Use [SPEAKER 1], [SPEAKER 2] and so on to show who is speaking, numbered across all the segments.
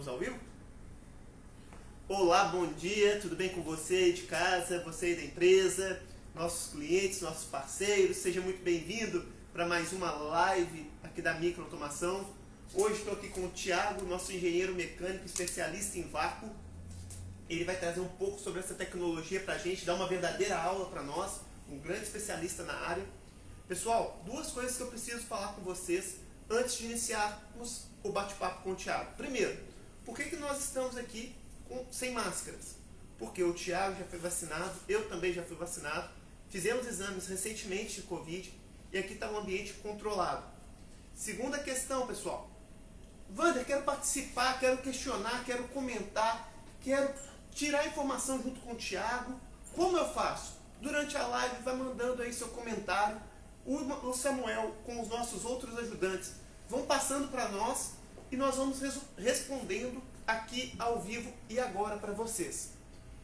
[SPEAKER 1] Estamos ao vivo? Olá, bom dia, tudo bem com você aí de casa, você aí da empresa, nossos clientes, nossos parceiros, seja muito bem-vindo para mais uma live aqui da Microautomação. Hoje estou aqui com o Thiago, nosso engenheiro mecânico especialista em vácuo. Ele vai trazer um pouco sobre essa tecnologia para a gente, dar uma verdadeira aula para nós, um grande especialista na área. Pessoal, duas coisas que eu preciso falar com vocês antes de iniciarmos o bate-papo com o Thiago. Primeiro, por que nós estamos aqui sem máscaras? Porque o Thiago já foi vacinado, eu também já fui vacinado, fizemos exames recentemente de Covid e aqui está um ambiente controlado. Segunda questão, pessoal. Wander, quero participar, quero questionar, quero comentar, quero tirar informação junto com o Thiago. Como eu faço? Durante a live, vai mandando aí seu comentário. O Samuel, com os nossos outros ajudantes, vão passando para nós e nós vamos respondendo aqui ao vivo e agora para vocês.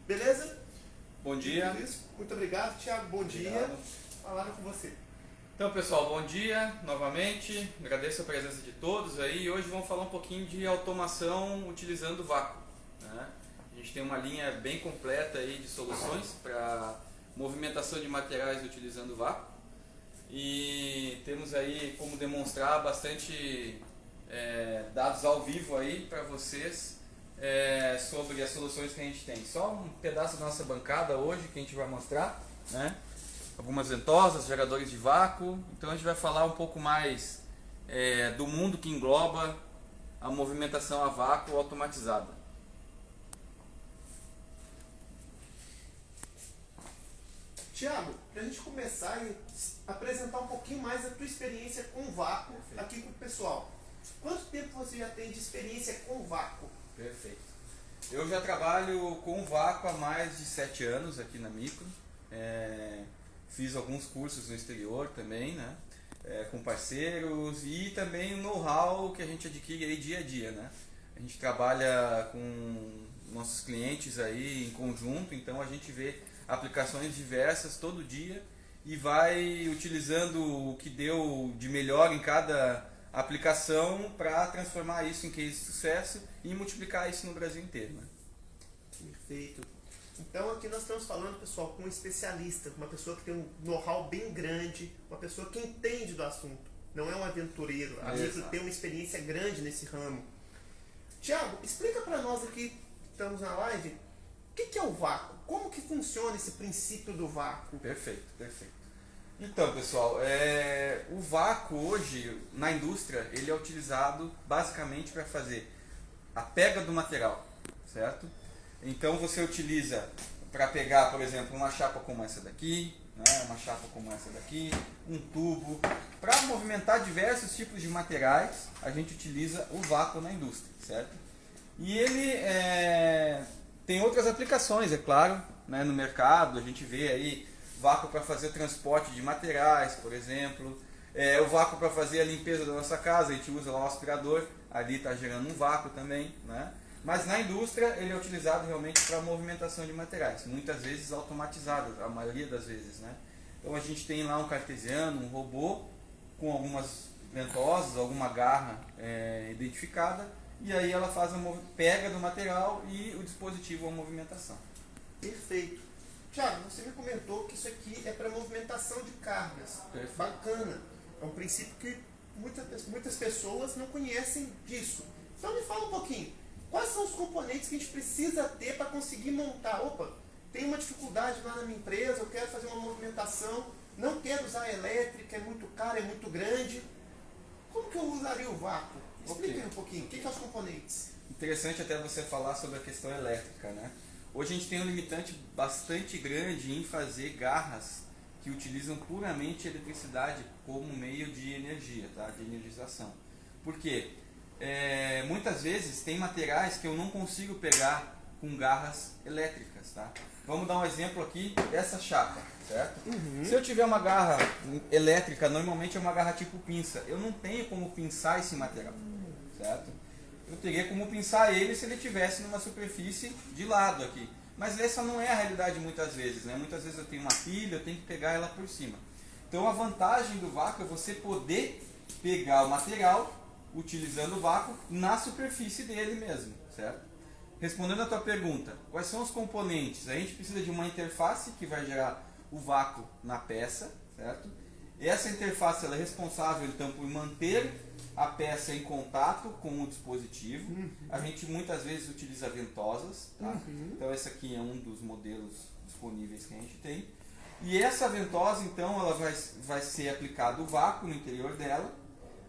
[SPEAKER 1] Beleza?
[SPEAKER 2] Bom dia.
[SPEAKER 1] Muito obrigado, Thiago. Bom dia. Falaram com você.
[SPEAKER 2] Então, pessoal, bom dia novamente. Agradeço a presença de todos aí. E hoje vamos falar um pouquinho de automação utilizando vácuo, né? A gente tem uma linha bem completa aí de soluções para movimentação de materiais utilizando vácuo. E temos aí como demonstrar bastante dados ao vivo aí para vocês sobre as soluções que a gente tem. Só um pedaço da nossa bancada hoje que a gente vai mostrar, né? Algumas ventosas, geradores de vácuo. Então a gente vai falar um pouco mais do mundo que engloba a movimentação a vácuo automatizada.
[SPEAKER 1] Thiago, para a gente começar e apresentar um pouquinho mais a tua experiência com vácuo aqui com o pessoal. Quanto tempo você já tem de experiência com vácuo?
[SPEAKER 2] Perfeito. Eu já trabalho com vácuo há mais de 7 anos aqui na Micro. Fiz alguns cursos no exterior também, né? Com parceiros e também o know-how que a gente adquire aí dia a dia, né? A gente trabalha com nossos clientes aí em conjunto, então a gente vê aplicações diversas todo dia e vai utilizando o que deu de melhor em cada aplicação para transformar isso em case de sucesso e multiplicar isso no Brasil inteiro, né?
[SPEAKER 1] Perfeito. Então aqui nós estamos falando, pessoal, com um especialista, uma pessoa que tem um know-how bem grande, uma pessoa que entende do assunto, não é um aventureiro, a Micro tem uma experiência grande nesse ramo. Thiago, explica para nós aqui, estamos na live, o que é o vácuo? Como que funciona esse princípio do vácuo?
[SPEAKER 2] Perfeito, perfeito. Então, pessoal, o vácuo hoje na indústria ele é utilizado basicamente para fazer a pega do material, certo? Então você utiliza para pegar, por exemplo, uma chapa como essa daqui, né? Uma chapa como essa daqui, um tubo. Para movimentar diversos tipos de materiais, a gente utiliza o vácuo na indústria, certo? E ele tem outras aplicações, é claro, né? No mercado. A gente vê aí vácuo para fazer transporte de materiais, por exemplo. O vácuo para fazer a limpeza da nossa casa, a gente usa lá o aspirador, ali está gerando um vácuo também, né? Mas na indústria ele é utilizado realmente para movimentação de materiais, muitas vezes automatizado, a maioria das vezes, né? Então a gente tem lá um cartesiano, um robô com algumas ventosas, alguma garra identificada, e aí ela faz a pega do material e o dispositivo a movimentação.
[SPEAKER 1] Perfeito. Thiago, você me comentou que isso aqui é para movimentação de cargas.
[SPEAKER 2] Perfeito.
[SPEAKER 1] Bacana. É um princípio que muitas pessoas não conhecem disso. Então me fala um pouquinho. Quais são os componentes que a gente precisa ter para conseguir montar? Opa, tem uma dificuldade lá na minha empresa, eu quero fazer uma movimentação, não quero usar a elétrica, é muito caro, é muito grande. Como que eu usaria o vácuo? Explica um pouquinho, o que são os componentes?
[SPEAKER 2] Interessante até você falar sobre a questão elétrica, né? Hoje a gente tem um limitante bastante grande em fazer garras que utilizam puramente eletricidade como meio de energia, tá? De energização. Por quê? Muitas vezes tem materiais que eu não consigo pegar com garras elétricas, tá? Vamos dar um exemplo aqui dessa chapa, certo? Se eu tiver uma garra elétrica, normalmente é uma garra tipo pinça, eu não tenho como pinçar esse material, certo? Eu teria como pinçar ele se ele estivesse numa superfície de lado aqui. Mas essa não é a realidade muitas vezes, né? Muitas vezes eu tenho uma pilha, eu tenho que pegar ela por cima. Então a vantagem do vácuo é você poder pegar o material utilizando o vácuo na superfície dele mesmo, certo? Respondendo a tua pergunta, quais são os componentes? A gente precisa de uma interface que vai gerar o vácuo na peça, certo? Essa interface ela é responsável então por manter a peça em contato com o dispositivo. A gente muitas vezes utiliza ventosas, tá? Então esse aqui é um dos modelos disponíveis que a gente tem. E essa ventosa então ela vai ser aplicado o vácuo no interior dela.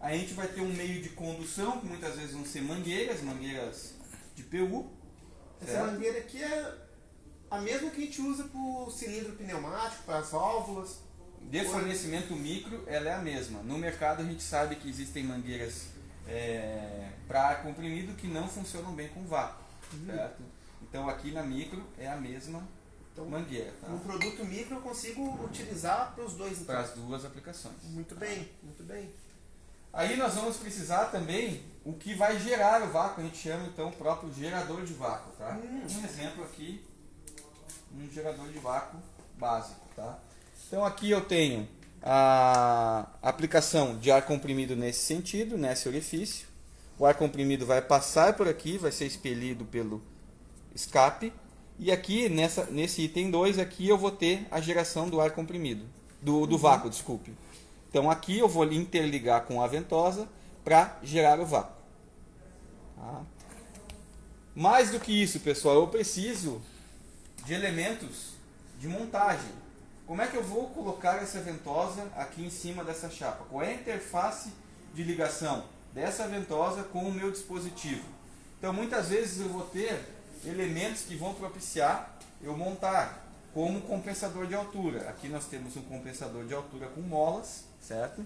[SPEAKER 2] A gente vai ter um meio de condução, que muitas vezes vão ser mangueiras de PU.
[SPEAKER 1] Essa
[SPEAKER 2] certo?
[SPEAKER 1] mangueira aqui é a mesma que a gente usa para o cilindro pneumático, para as válvulas.
[SPEAKER 2] De fornecimento micro, ela é a mesma. No mercado a gente sabe que existem mangueiras para ar comprimido que não funcionam bem com vácuo, certo? Então aqui na micro é a mesma mangueira. Tá?
[SPEAKER 1] No produto micro eu consigo utilizar para os dois. Então.
[SPEAKER 2] Para as duas aplicações.
[SPEAKER 1] Muito bem, muito bem.
[SPEAKER 2] Aí nós vamos precisar também o que vai gerar o vácuo, a gente chama então o próprio gerador de vácuo. Tá? Um exemplo aqui, um gerador de vácuo básico. Tá? Então aqui eu tenho a aplicação de ar comprimido nesse sentido, nesse orifício. O ar comprimido vai passar por aqui, vai ser expelido pelo escape. E aqui, nesse item 2, aqui eu vou ter a geração do ar comprimido, do vácuo, desculpe. Então aqui eu vou interligar com a ventosa para gerar o vácuo. Tá? Mais do que isso, pessoal, eu preciso de elementos de montagem. Como é que eu vou colocar essa ventosa aqui em cima dessa chapa? Qual é a interface de ligação dessa ventosa com o meu dispositivo? Então muitas vezes eu vou ter elementos que vão propiciar eu montar, como um compensador de altura. Aqui nós temos um compensador de altura com molas, certo?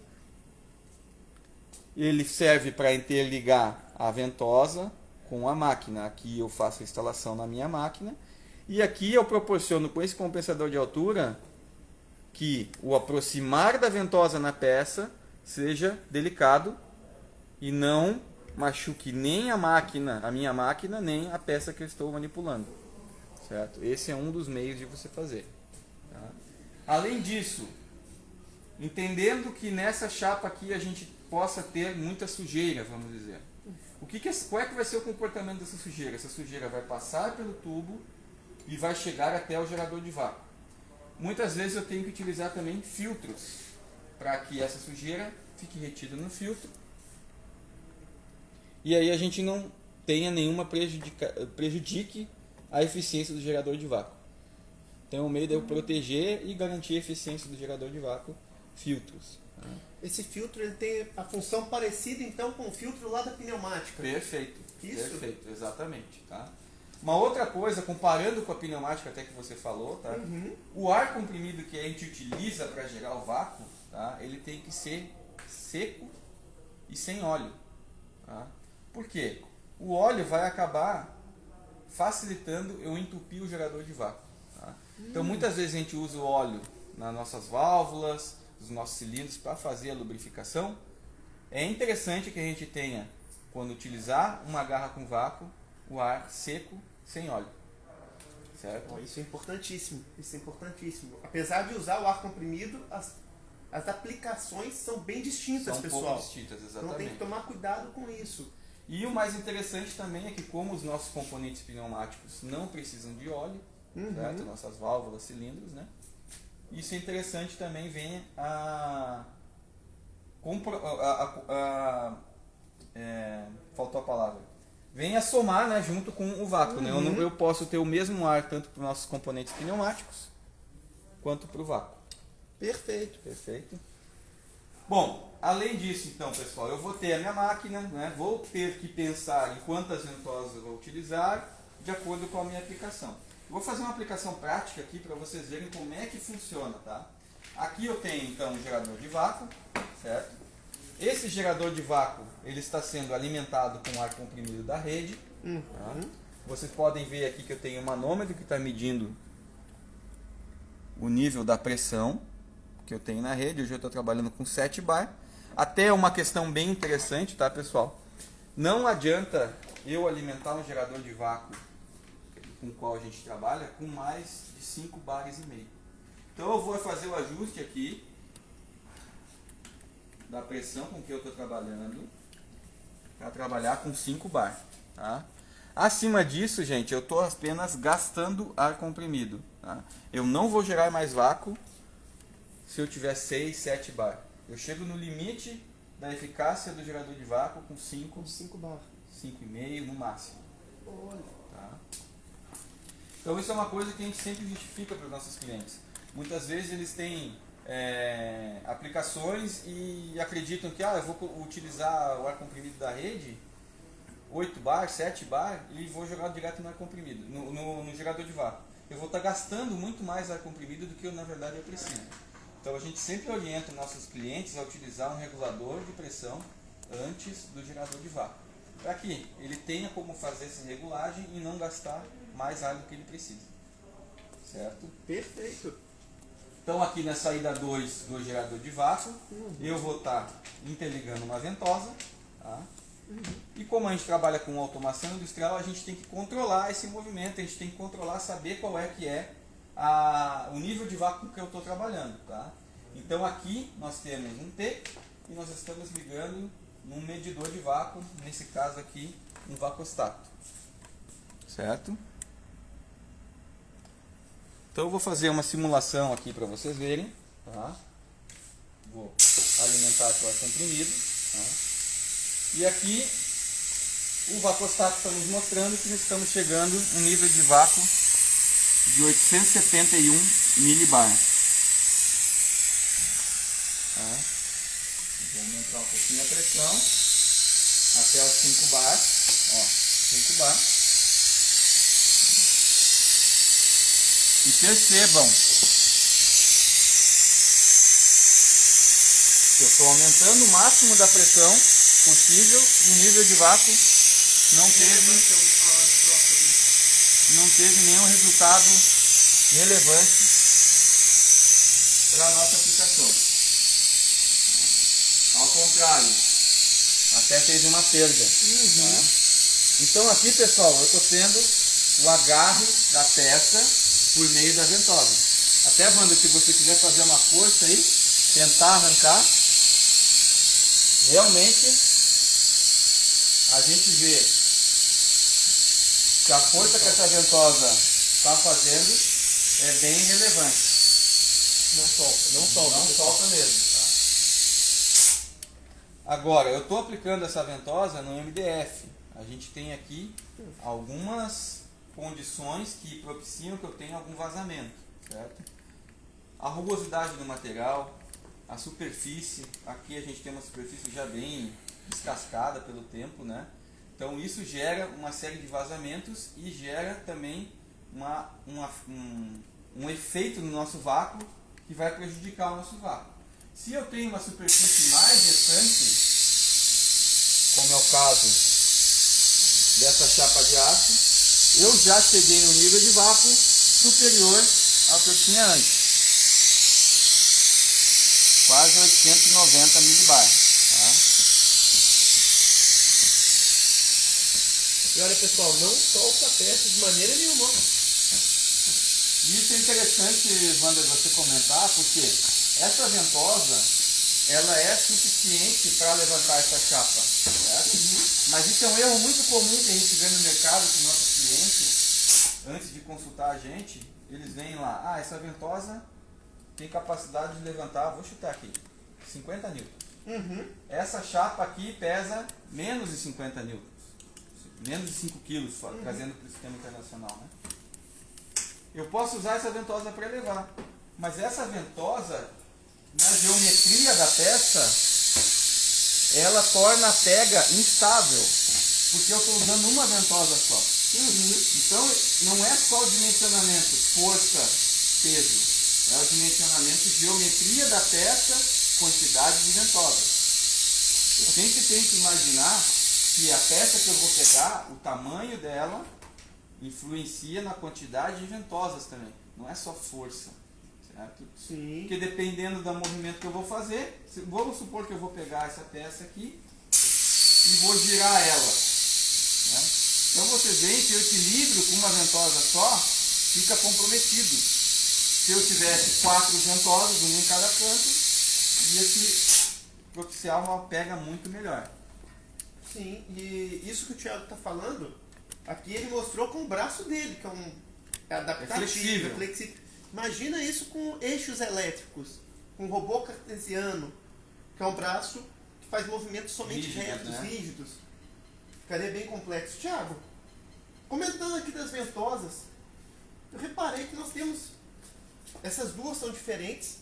[SPEAKER 2] Ele serve para interligar a ventosa com a máquina. Aqui eu faço a instalação na minha máquina. E aqui eu proporciono com esse compensador de altura que o aproximar da ventosa na peça seja delicado e não machuque nem a minha máquina, nem a peça que eu estou manipulando. Certo? Esse é um dos meios de você fazer. Tá? Além disso, entendendo que nessa chapa aqui a gente possa ter muita sujeira, vamos dizer. Qual é que vai ser o comportamento dessa sujeira? Essa sujeira vai passar pelo tubo e vai chegar até o gerador de vácuo. Muitas vezes eu tenho que utilizar também filtros para que essa sujeira fique retida no filtro e aí a gente não tenha nenhuma prejudique a eficiência do gerador de vácuo. Então, o meio de eu proteger e garantir a eficiência do gerador de vácuo, filtros.
[SPEAKER 1] Esse filtro ele tem a função parecida então com o filtro lá da pneumática.
[SPEAKER 2] Perfeito.
[SPEAKER 1] Isso?
[SPEAKER 2] Perfeito, exatamente. Tá? Uma outra coisa, comparando com a pneumática até que você falou, tá? O ar comprimido que a gente utiliza para gerar o vácuo, tá? Ele tem que ser seco e sem óleo. Tá? Por quê? O óleo vai acabar facilitando eu entupir o gerador de vácuo. Tá? Então muitas vezes a gente usa o óleo nas nossas válvulas, nos nossos cilindros para fazer a lubrificação. É interessante que a gente tenha, quando utilizar uma garra com vácuo, o ar seco sem óleo. Certo?
[SPEAKER 1] Isso é importantíssimo. Isso é importantíssimo. Apesar de usar o ar comprimido, as aplicações são bem distintas,
[SPEAKER 2] São
[SPEAKER 1] pessoal.
[SPEAKER 2] um pouco distintas, exatamente.
[SPEAKER 1] Então tem que tomar cuidado com isso.
[SPEAKER 2] E o mais interessante também é que como os nossos componentes pneumáticos não precisam de óleo, certo? Nossas válvulas, cilindros, né? Isso é interessante também, vem faltou a palavra. Vem a somar, né, junto com o vácuo. Né? Eu posso ter o mesmo ar tanto para os nossos componentes pneumáticos quanto para o vácuo.
[SPEAKER 1] Perfeito.
[SPEAKER 2] Perfeito. Bom, além disso, então, pessoal, eu vou ter a minha máquina, né? Vou ter que pensar em quantas ventosas eu vou utilizar de acordo com a minha aplicação. Eu vou fazer uma aplicação prática aqui para vocês verem como é que funciona, tá? Aqui eu tenho, então, um gerador de vácuo, certo? Esse gerador de vácuo, ele está sendo alimentado com ar comprimido da rede. Tá? Vocês podem ver aqui que eu tenho um manômetro que está medindo o nível da pressão que eu tenho na rede. Hoje eu estou trabalhando com 7 bar. Até uma questão bem interessante, tá, pessoal? Não adianta eu alimentar um gerador de vácuo com o qual a gente trabalha com mais de 5 bares e meio. Então eu vou fazer o ajuste aqui da pressão com que eu estou trabalhando para trabalhar com 5 bar. Tá? Acima disso, gente, eu estou apenas gastando ar comprimido. Tá? Eu não vou gerar mais vácuo se eu tiver 6, 7 bar. Eu chego no limite da eficácia do gerador de vácuo com 5
[SPEAKER 1] bar.
[SPEAKER 2] 5,5 no máximo.
[SPEAKER 1] Olha.
[SPEAKER 2] Tá? Então isso é uma coisa que a gente sempre justifica para os nossos clientes. Muitas vezes eles têm aplicações e acreditam que eu vou utilizar o ar comprimido da rede, 8 bar, 7 bar, e vou jogar direto no ar comprimido, no gerador de vácuo. Eu vou estar gastando muito mais ar comprimido do que na verdade eu preciso. Então a gente sempre orienta nossos clientes a utilizar um regulador de pressão antes do gerador de vácuo, para que ele tenha como fazer essa regulagem e não gastar mais ar do que ele precisa. Certo?
[SPEAKER 1] Perfeito.
[SPEAKER 2] Então aqui na saída 2 do gerador de vácuo, eu vou estar interligando uma ventosa. Tá? E como a gente trabalha com automação industrial, a gente tem que controlar esse movimento, a gente tem que controlar, saber qual é que é o nível de vácuo que eu estou trabalhando. Tá? Então aqui nós temos um T e nós estamos ligando num medidor de vácuo, nesse caso aqui um vacostato. Certo? Então eu vou fazer uma simulação aqui para vocês verem. Tá? Vou alimentar com ar comprimido. Tá? E aqui o vacostato está nos mostrando que nós estamos chegando a um nível de vácuo de 871 milibar. Tá? Vou aumentar um pouquinho a pressão até os 5 bar. Ó, 5 bar. E percebam que eu estou aumentando o máximo da pressão possível e o nível de vácuo não teve nenhum resultado relevante para a nossa aplicação. Ao contrário, até teve uma perda. Tá? Então aqui, pessoal, eu estou tendo o agarre da peça por meio da ventosa. Até, Wanda, se você quiser fazer uma força aí, tentar arrancar, realmente a gente vê que a força que essa ventosa está fazendo é bem relevante. Não solta mesmo. Tá? Agora, eu estou aplicando essa ventosa no MDF. A gente tem aqui algumas condições que propiciam que eu tenha algum vazamento, certo? A rugosidade do material, a superfície, aqui a gente tem uma superfície já bem descascada pelo tempo, né? Então isso gera uma série de vazamentos e gera também um efeito no nosso vácuo que vai prejudicar o nosso vácuo. Se eu tenho uma superfície mais distante, como é o caso dessa chapa de aço, eu já cheguei no nível de vácuo superior ao que eu tinha antes. Quase 890 milibar. Tá?
[SPEAKER 1] E olha, pessoal, não solta a peça de maneira nenhuma.
[SPEAKER 2] Isso é interessante, Wander, você comentar, porque essa ventosa, ela é suficiente para levantar essa chapa, certo? Mas isso é um erro muito comum que a gente vê no mercado, que nossos clientes, antes de consultar a gente, eles veem lá, essa ventosa tem capacidade de levantar, vou chutar aqui, 50 newtons. Essa chapa aqui pesa menos de 50 newtons, menos de 5 quilos, trazendo para o sistema internacional, né? Eu posso usar essa ventosa para elevar, mas essa ventosa, na geometria da peça, ela torna a pega instável, porque eu estou usando uma ventosa só. Então não é só o dimensionamento força, peso, é o dimensionamento geometria da peça, quantidade de ventosas. Eu sempre tenho que imaginar que a peça que eu vou pegar, o tamanho dela influencia na quantidade de ventosas também, não é só força. Certo?
[SPEAKER 1] Sim.
[SPEAKER 2] Porque dependendo do movimento que eu vou fazer, vamos supor que eu vou pegar essa peça aqui e vou girar ela. Né? Então vocês veem que o equilíbrio com uma ventosa só fica comprometido. Se eu tivesse 4 ventosas, uma em cada canto, ia se propiciar uma pega muito melhor.
[SPEAKER 1] Sim, e isso que o Thiago está falando, aqui ele mostrou com o braço dele, que é adaptativo, flexível. Imagina isso com eixos elétricos, com robô cartesiano, que é um braço que faz movimentos somente retos, né? Rígidos. Ficaria bem complexo. Thiago, comentando aqui das ventosas, eu reparei que nós temos, essas duas são diferentes,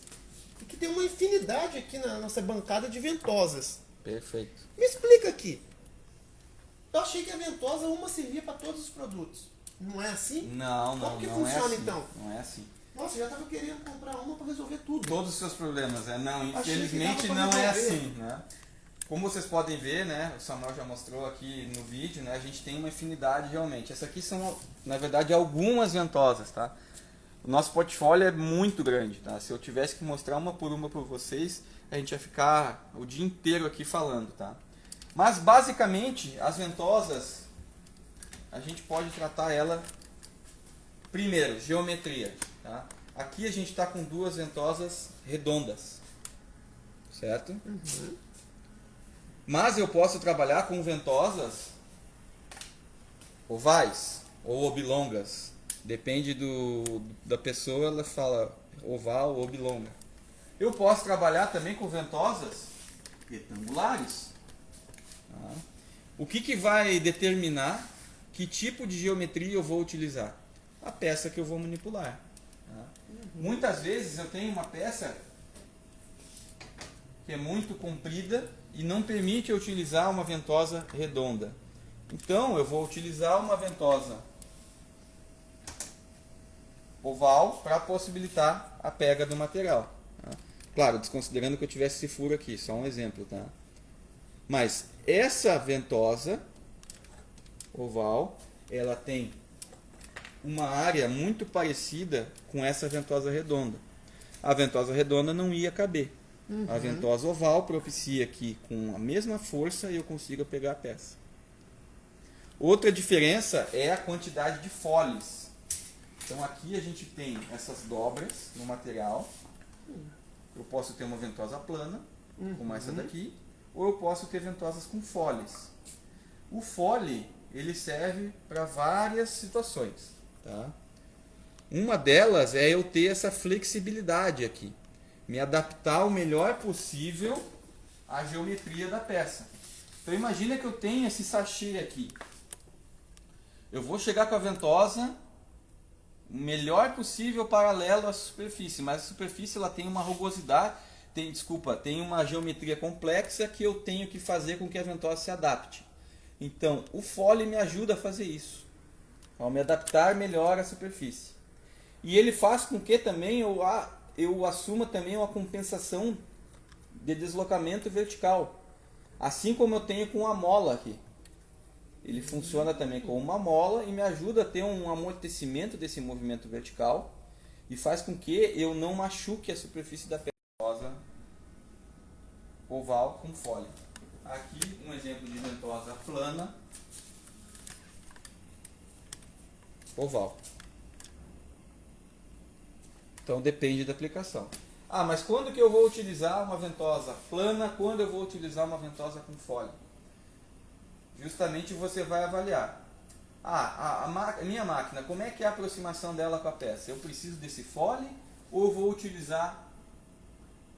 [SPEAKER 1] e que tem uma infinidade aqui na nossa bancada de ventosas.
[SPEAKER 2] Perfeito.
[SPEAKER 1] Me explica aqui. Eu achei que a ventosa uma servia para todos os produtos. Não é assim?
[SPEAKER 2] Não,
[SPEAKER 1] Como que
[SPEAKER 2] não
[SPEAKER 1] funciona
[SPEAKER 2] é assim,
[SPEAKER 1] então?
[SPEAKER 2] Não é assim.
[SPEAKER 1] Nossa, eu já estava querendo comprar uma para resolver tudo.
[SPEAKER 2] Todos os seus problemas, né? Não,
[SPEAKER 1] Achei
[SPEAKER 2] infelizmente não é assim, né? Como vocês podem ver, né? O Samuel já mostrou aqui no vídeo, né? A gente tem uma infinidade realmente. Essas aqui são, na verdade, algumas ventosas, tá? O nosso portfólio é muito grande, tá? Se eu tivesse que mostrar uma por vocês, a gente ia ficar o dia inteiro aqui falando, tá? Mas basicamente as ventosas a gente pode tratar ela primeiro, geometria, tá? Aqui a gente está com duas ventosas redondas, certo?
[SPEAKER 1] Uhum.
[SPEAKER 2] Mas eu posso trabalhar com ventosas ovais ou oblongas, depende da pessoa, ela fala oval ou oblonga. Eu posso trabalhar também com ventosas retangulares. Tá? O que vai determinar que tipo de geometria eu vou utilizar? A peça que eu vou manipular. Tá? Muitas vezes eu tenho uma peça que é muito comprida e não permite eu utilizar uma ventosa redonda. Então eu vou utilizar uma ventosa oval para possibilitar a pega do material. Tá? Claro, desconsiderando que eu tivesse esse furo aqui, só um exemplo, tá? Mas essa ventosa oval, ela tem uma área muito parecida com essa ventosa redonda. A ventosa redonda não ia caber. Uhum. A ventosa oval propicia que com a mesma força eu consiga pegar a peça. Outra diferença é a quantidade de foles. Então aqui a gente tem essas dobras no material. Eu posso ter uma ventosa plana, como essa daqui, ou eu posso ter ventosas com foles. O fole, ele serve para várias situações. Tá? Uma delas é eu ter essa flexibilidade aqui. Me adaptar o melhor possível à geometria da peça. Então imagina que eu tenho esse sachê aqui. Eu vou chegar com a ventosa o melhor possível paralelo à superfície, mas a superfície ela tem uma rugosidade, tem uma geometria complexa que eu tenho que fazer com que a ventosa se adapte. Então o fole me ajuda a fazer isso, ao me adaptar melhor à superfície. E ele faz com que também eu assuma também uma compensação de deslocamento vertical, assim como eu tenho com a mola aqui. Ele funciona também como uma mola e me ajuda a ter um amortecimento desse movimento vertical e faz com que eu não machuque a superfície da ventosa oval com fole. Aqui um exemplo de ventosa plana oval. Então depende da aplicação. Ah, mas quando que eu vou utilizar uma ventosa plana? Quando eu vou utilizar uma ventosa com fole? Justamente você vai avaliar. A minha máquina, como é que é a aproximação dela com a peça? Eu preciso desse fole ou vou utilizar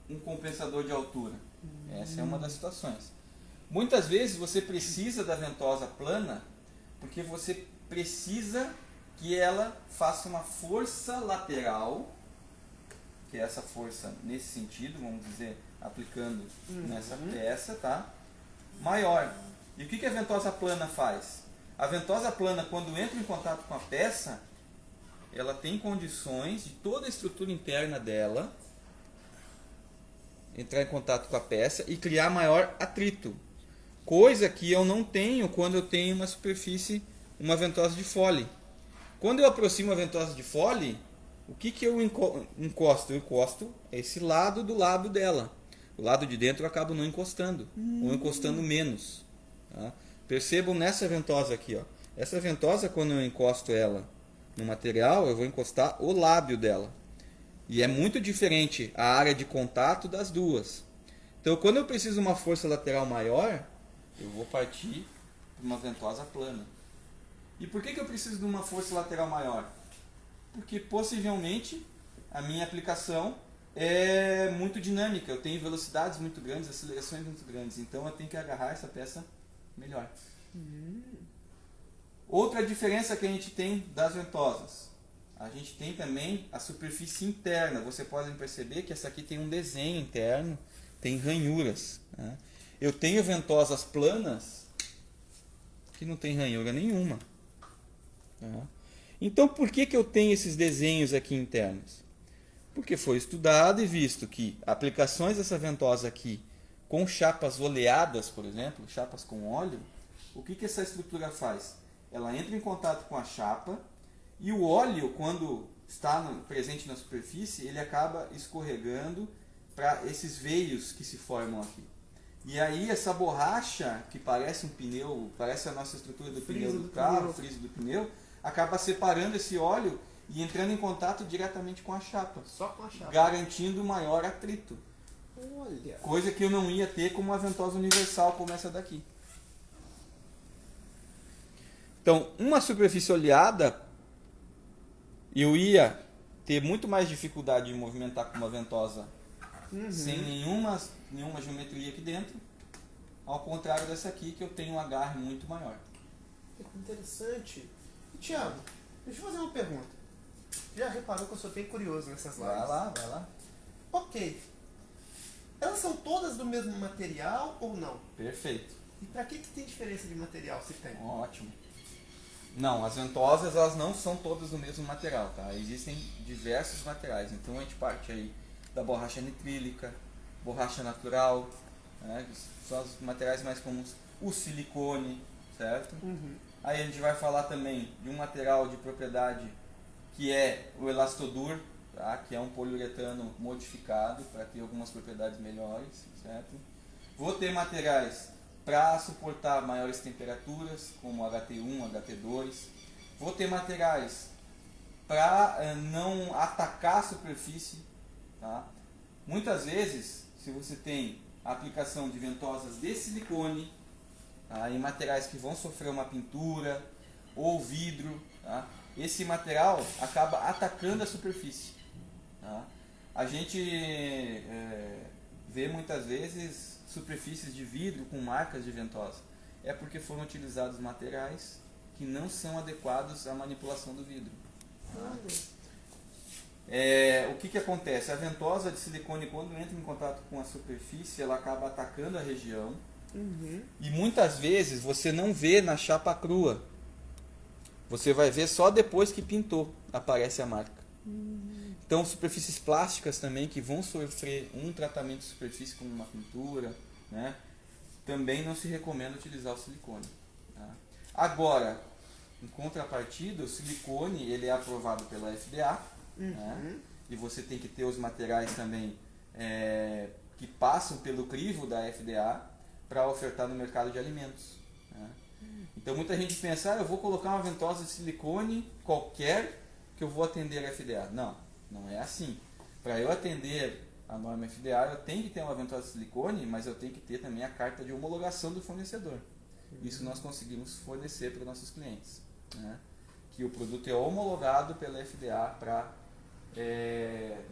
[SPEAKER 2] um compensador de altura? Essa é uma das situações. Muitas vezes você precisa da ventosa plana porque você precisa que ela faça uma força lateral, que é essa força nesse sentido, vamos dizer, aplicando nessa peça, tá? Maior. E o que a ventosa plana faz? A ventosa plana, quando entra em contato com a peça, ela tem condições de toda a estrutura interna dela entrar em contato com a peça e criar maior atrito. Coisa que eu não tenho quando eu tenho uma superfície, uma ventosa de fole. Quando eu aproximo a ventosa de fole, o que eu encosto? Eu encosto esse lado do lábio dela. O lado de dentro eu acabo não encostando, ou encostando menos. Tá? Percebam nessa ventosa aqui, ó. Essa ventosa, quando eu encosto ela no material, eu vou encostar o lábio dela. E é muito diferente a área de contato das duas. Então, quando eu preciso de uma força lateral maior, eu vou partir para uma ventosa plana. E por que eu preciso de uma força lateral maior? Porque possivelmente a minha aplicação é muito dinâmica, eu tenho velocidades muito grandes, acelerações muito grandes, então eu tenho que agarrar essa peça melhor. Outra diferença que a gente tem das ventosas, a gente tem também a superfície interna. Você pode perceber que essa aqui tem um desenho interno, tem ranhuras, né? Eu tenho ventosas planas que não tem ranhura nenhuma, né? Então por que eu tenho esses desenhos aqui internos? Porque foi estudado e visto que aplicações dessa ventosa aqui com chapas oleadas, por exemplo, chapas com óleo, o que essa estrutura faz? Ela entra em contato com a chapa e o óleo, quando está presente na superfície, ele acaba escorregando para esses veios que se formam aqui. E aí essa borracha, que parece um pneu, parece a nossa estrutura do pneu do carro, o friso do pneu, acaba separando esse óleo e entrando em contato diretamente com a chapa.
[SPEAKER 1] Só com a chapa.
[SPEAKER 2] Garantindo maior atrito.
[SPEAKER 1] Olha.
[SPEAKER 2] Coisa que eu não ia ter com uma ventosa universal como essa daqui. Então, uma superfície oleada, eu ia ter muito mais dificuldade de movimentar com uma ventosa sem nenhuma geometria aqui dentro, ao contrário dessa aqui, que eu tenho um agarre muito maior.
[SPEAKER 1] Que interessante. E, Thiago, deixa eu fazer uma pergunta. Já reparou que eu sou bem curioso nessas lives?
[SPEAKER 2] Vai lá.
[SPEAKER 1] Ok. Elas são todas do mesmo material ou não?
[SPEAKER 2] Perfeito.
[SPEAKER 1] E para que tem diferença de material, se tem?
[SPEAKER 2] Ótimo. Não, as ventosas elas não são todas do mesmo material, tá? Existem diversos materiais. Então a gente parte aí da borracha nitrílica, borracha natural, né? Que são os materiais mais comuns. O silicone, certo? Aí a gente vai falar também de um material de propriedade que é o Elastodur, tá? Que é um poliuretano modificado para ter algumas propriedades melhores, certo? Vou ter materiais para suportar maiores temperaturas, como HT1, HT2. Vou ter materiais para não atacar a superfície, tá? Muitas vezes, se você tem a aplicação de ventosas de silicone, tá? Em materiais que vão sofrer uma pintura ou vidro, tá? Esse material acaba atacando a superfície, tá? A gente vê muitas vezes superfícies de vidro com marcas de ventosa. É porque foram utilizados materiais que não são adequados à manipulação do vidro. O que acontece? A ventosa de silicone, quando entra em contato com a superfície, ela acaba atacando a região. E muitas vezes você não vê na chapa crua. Você vai ver só depois que pintou, aparece a marca. Então, superfícies plásticas também que vão sofrer um tratamento de superfície como uma pintura, né? Também não se recomenda utilizar o silicone, tá? Agora, em contrapartida, o silicone ele é aprovado pela FDA, né? E você tem que ter os materiais também que passam pelo crivo da FDA para ofertar no mercado de alimentos, né? Então muita gente pensa, eu vou colocar uma ventosa de silicone qualquer que eu vou atender a FDA. Não é assim. Para eu atender a norma FDA, eu tenho que ter uma ventosa de silicone, mas eu tenho que ter também a carta de homologação do fornecedor. Isso nós conseguimos fornecer para os nossos clientes, né? Que o produto é homologado pela FDA para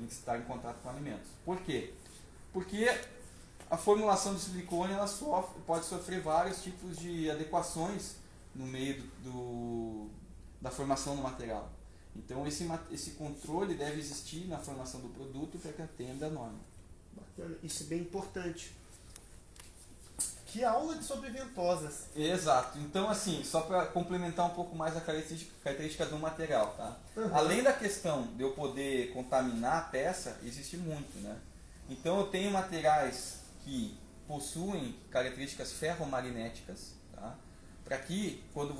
[SPEAKER 2] estar em contato com alimentos. Por quê? Porque a formulação do silicone ela pode sofrer vários tipos de adequações no meio da formação do material. Então esse controle deve existir na formação do produto para que atenda a norma.
[SPEAKER 1] Bacana. Isso é bem importante. Que aula sobre ventosas.
[SPEAKER 2] Exato. Então assim, só para complementar um pouco mais a característica do material, tá? Além da questão de eu poder contaminar a peça, existe muito, né? Então eu tenho materiais que possuem características ferromagnéticas, tá? Para que quando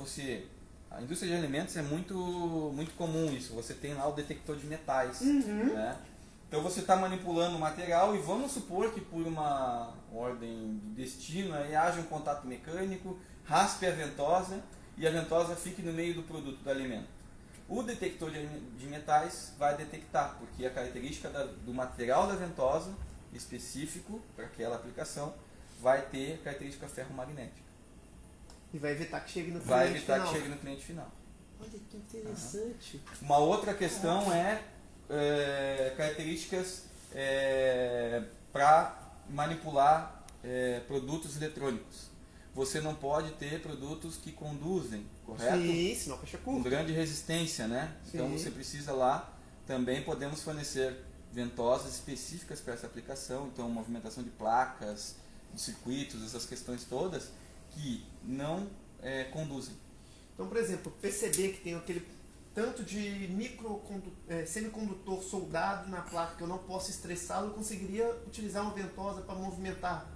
[SPEAKER 2] a indústria de alimentos é muito comum isso. Você tem lá o detector de metais, né? Então você está manipulando o material e vamos supor que por uma ordem de destino aí haja um contato mecânico, raspe a ventosa e a ventosa fique no meio do produto do alimento. O detector de metais vai detectar, porque a característica do material da ventosa específico para aquela aplicação vai ter característica ferromagnética.
[SPEAKER 1] E vai evitar que chegue no cliente
[SPEAKER 2] Vai evitar
[SPEAKER 1] final.
[SPEAKER 2] que chegue no cliente final.
[SPEAKER 1] Olha que interessante.
[SPEAKER 2] Uma outra questão é características para manipular produtos eletrônicos. Você não pode ter produtos que conduzem, correto?
[SPEAKER 1] Sim, senão fecha
[SPEAKER 2] Com
[SPEAKER 1] curto.
[SPEAKER 2] grande resistência, né? Então
[SPEAKER 1] Sim.
[SPEAKER 2] você precisa lá, também podemos fornecer ventosas específicas para essa aplicação, então movimentação de placas, de circuitos, essas questões todas que não conduzem.
[SPEAKER 1] Então, por exemplo, PCB que tem aquele tanto de semicondutor soldado na placa que eu não posso estressá-lo, eu conseguiria utilizar uma ventosa para movimentar.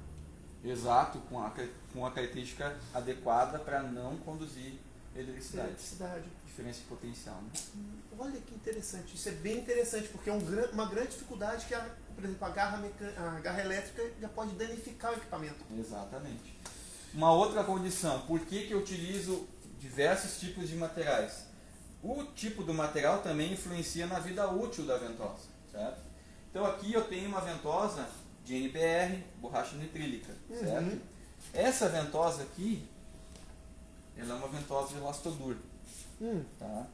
[SPEAKER 2] Exato, com a característica adequada para não conduzir eletricidade. Diferença de potencial. Né?
[SPEAKER 1] Olha que interessante. Isso é bem interessante, porque é uma grande dificuldade que, por exemplo, a garra elétrica já pode danificar o equipamento.
[SPEAKER 2] Exatamente. Uma outra condição, por que eu utilizo diversos tipos de materiais? O tipo do material também influencia na vida útil da ventosa, certo? Então aqui eu tenho uma ventosa de NBR, borracha nitrílica, certo? Essa ventosa aqui, ela é uma ventosa de Elastodur. Tá?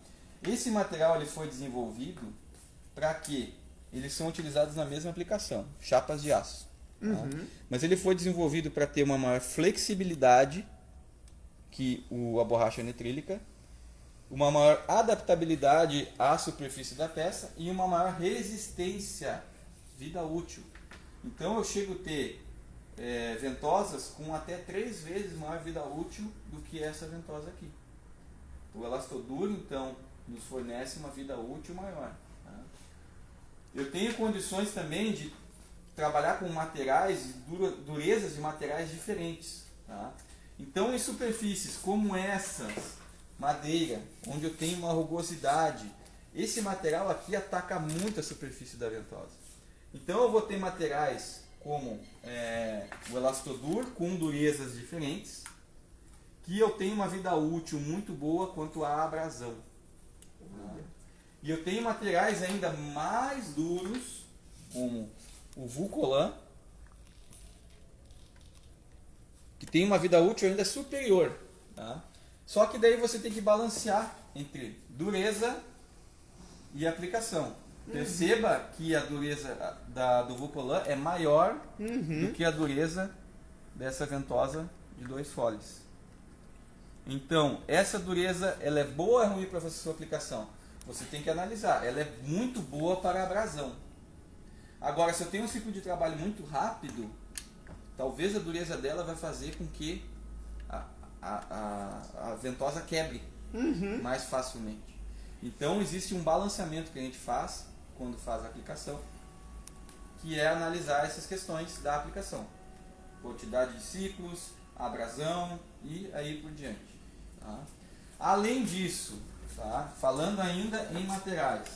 [SPEAKER 2] Esse material ele foi desenvolvido para quê? Eles são utilizados na mesma aplicação, chapas de aço. Tá? Mas ele foi desenvolvido para ter uma maior flexibilidade que a borracha nitrílica, uma maior adaptabilidade à superfície da peça e uma maior resistência, vida útil. Então eu chego a ter ventosas com até 3 vezes maior vida útil do que essa ventosa aqui. O Elastodur, então, nos fornece uma vida útil maior. Tá? Eu tenho condições também de trabalhar com materiais, durezas de materiais diferentes. Tá? Então, em superfícies como essas, madeira, onde eu tenho uma rugosidade, esse material aqui ataca muito a superfície da ventosa. Então, eu vou ter materiais como o Elastodur, com durezas diferentes, que eu tenho uma vida útil muito boa quanto à abrasão. Tá? E eu tenho materiais ainda mais duros, como o Vulcolan, que tem uma vida útil ainda superior. Tá? Só que daí você tem que balancear entre dureza e aplicação. Perceba que a dureza do Vulcolan é maior do que a dureza dessa ventosa de 2 foles. Então, essa dureza ela é boa ou ruim para a sua aplicação? Você tem que analisar. Ela é muito boa para a abrasão. Agora, se eu tenho um ciclo de trabalho muito rápido, talvez a dureza dela vai fazer com que a ventosa quebre mais facilmente. Então, existe um balanceamento que a gente faz quando faz a aplicação, que é analisar essas questões da aplicação. Quantidade de ciclos, abrasão e aí por diante. Tá? Além disso, tá? Falando ainda em materiais,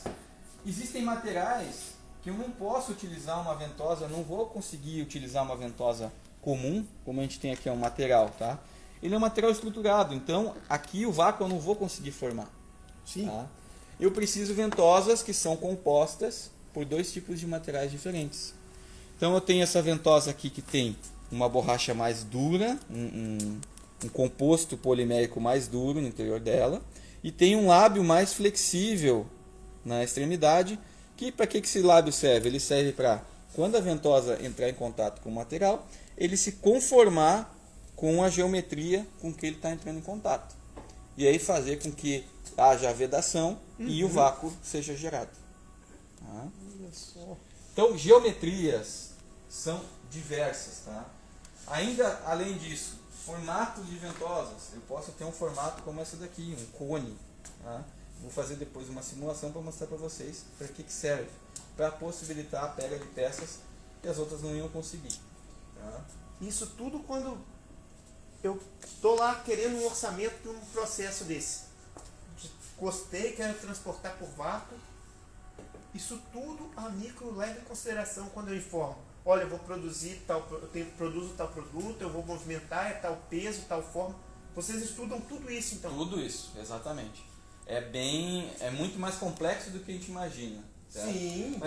[SPEAKER 2] existem materiais que eu não posso utilizar uma ventosa, não vou conseguir utilizar uma ventosa comum, como a gente tem aqui um material, tá? Ele é um material estruturado, então aqui o vácuo eu não vou conseguir formar.
[SPEAKER 1] Sim.
[SPEAKER 2] Tá? Eu preciso ventosas que são compostas por 2 tipos de materiais diferentes. Então eu tenho essa ventosa aqui que tem uma borracha mais dura, um composto polimérico mais duro no interior dela, e tem um lábio mais flexível na extremidade, que para que esse lábio serve? Ele serve para, quando a ventosa entrar em contato com o material, ele se conformar com a geometria com que ele está entrando em contato. E aí fazer com que haja a vedação e o vácuo seja gerado. Tá?
[SPEAKER 1] Olha só.
[SPEAKER 2] Então, geometrias são diversas. Tá? Ainda além disso, formatos de ventosas. Eu posso ter um formato como essa daqui, um cone. Tá? Vou fazer depois uma simulação para mostrar para vocês para que serve. Para possibilitar a pega de peças que as outras não iam conseguir. Tá?
[SPEAKER 1] Isso tudo quando eu estou lá querendo um orçamento de um processo desse. Gostei, quero transportar por vácuo. Isso tudo a micro leva em consideração quando eu informo. Olha, eu vou produzir produzo tal produto, eu vou movimentar, é tal peso, tal forma. Vocês estudam tudo isso, então?
[SPEAKER 2] Tudo isso, exatamente. É muito mais complexo do que a gente imagina. Certo?
[SPEAKER 1] Sim.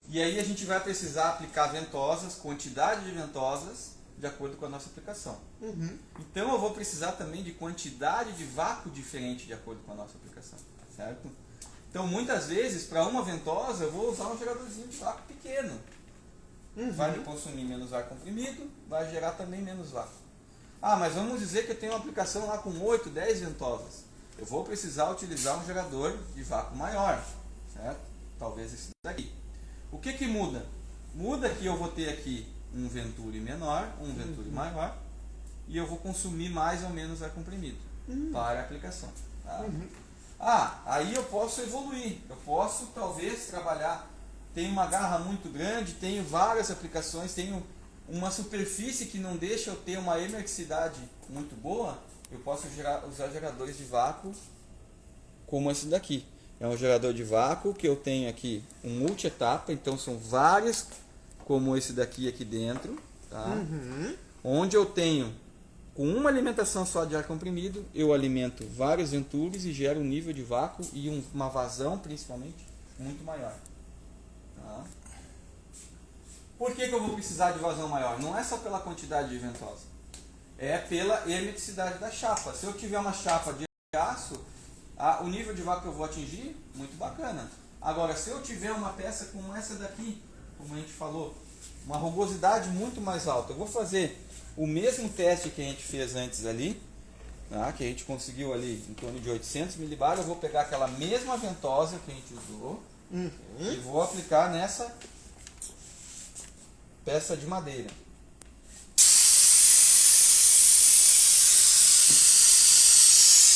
[SPEAKER 2] E aí a gente vai precisar aplicar ventosas, quantidade de ventosas, de acordo com a nossa aplicação.
[SPEAKER 1] Uhum.
[SPEAKER 2] Então eu vou precisar também de quantidade de vácuo diferente de acordo com a nossa aplicação, certo? Então muitas vezes para uma ventosa eu vou usar um geradorzinho de vácuo pequeno. Vai me consumir menos ar comprimido, vai gerar também menos vácuo. Ah, mas vamos dizer que eu tenho uma aplicação lá com 8, 10 ventosas. Eu vou precisar utilizar um gerador de vácuo maior, certo? Talvez esse daqui. O que muda? Muda que eu vou ter aqui um Venturi menor, um Venturi maior, e eu vou consumir mais ou menos ar comprimido para a aplicação. Tá? Ah, aí eu posso evoluir. Eu posso talvez trabalhar. Tenho uma garra muito grande, tenho várias aplicações, tenho uma superfície que não deixa eu ter uma emergicidade muito boa. Eu posso usar geradores de vácuo como esse daqui. É um gerador de vácuo que eu tenho aqui um multi-etapa, então são vários como esse daqui aqui dentro, tá? Onde eu tenho, com uma alimentação só de ar comprimido, eu alimento vários Venturis e gero um nível de vácuo e uma vazão, principalmente, muito maior. Tá? Por que eu vou precisar de vazão maior? Não é só pela quantidade de ventosa, é pela hermeticidade da chapa. Se eu tiver uma chapa de aço, o nível de vácuo que eu vou atingir, muito bacana. Agora, se eu tiver uma peça como essa daqui, como a gente falou, uma rugosidade muito mais alta, eu vou fazer o mesmo teste que a gente fez antes ali, tá? Que a gente conseguiu ali em torno de 800 milibar. Eu vou pegar aquela mesma ventosa que a gente usou e vou aplicar nessa peça de madeira.